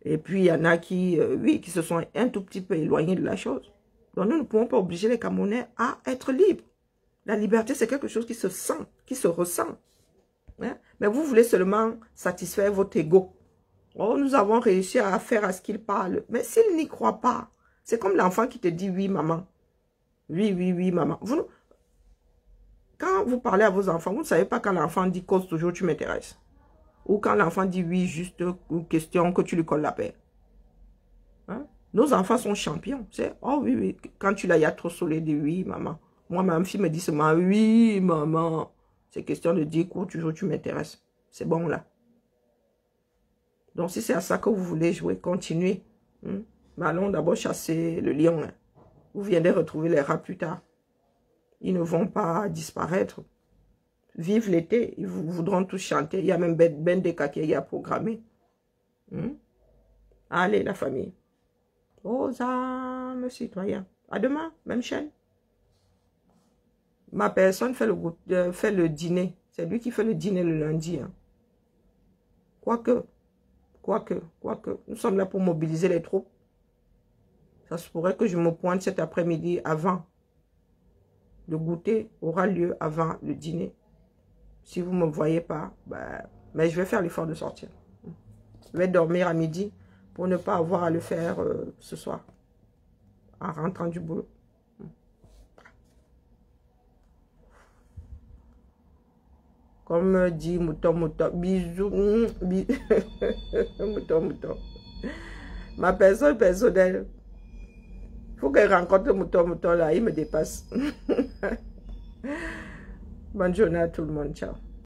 [SPEAKER 1] Et puis, il y en a qui, oui, qui se sont un tout petit peu éloignés de la chose. Donc, nous ne pouvons pas obliger les Camerounais à être libres. La liberté, c'est quelque chose qui se sent, qui se ressent. Hein? Mais vous voulez seulement satisfaire votre ego. Oh, nous avons réussi à faire à ce qu'il parle. Mais s'il n'y croit pas, c'est comme l'enfant qui te dit « oui, maman ». Oui, oui, oui, maman. Quand vous parlez à vos enfants, vous ne savez pas quand l'enfant dit « cause toujours, tu m'intéresses ». Ou quand l'enfant dit oui, juste une question que tu lui colles la paix. Hein? Nos enfants sont champions. C'est, oh oui, oui. Quand tu l'as, il y a trop soleil, dit oui, maman. Moi, ma fille me dit seulement oui, maman. C'est question de dire quoi, toujours tu m'intéresses. C'est bon là. Donc, si c'est à ça que vous voulez jouer, continuez. Hein? Mais allons d'abord chasser le lion. Hein? Vous viendrez retrouver les rats plus tard. Ils ne vont pas disparaître. Vive l'été, ils voudront tous chanter. Il y a même Ben Deka qui a programmé. Allez, la famille. Aux âmes citoyens. À demain, même chaîne. Ma personne fait le dîner. C'est lui qui fait le dîner le lundi. Hein. Quoique, nous sommes là pour mobiliser les troupes. Ça se pourrait que je me pointe cet après-midi avant. Le goûter aura lieu avant le dîner. Si vous ne me voyez pas, ben, mais je vais faire l'effort de sortir. Je vais dormir à midi pour ne pas avoir à le faire ce soir. En rentrant du boulot. Comme dit Mouton, bisous. Mouton. Ma personne personnelle. Il faut qu'elle rencontre Mouton là, il me dépasse. Bonne journée à tout le monde, ciao.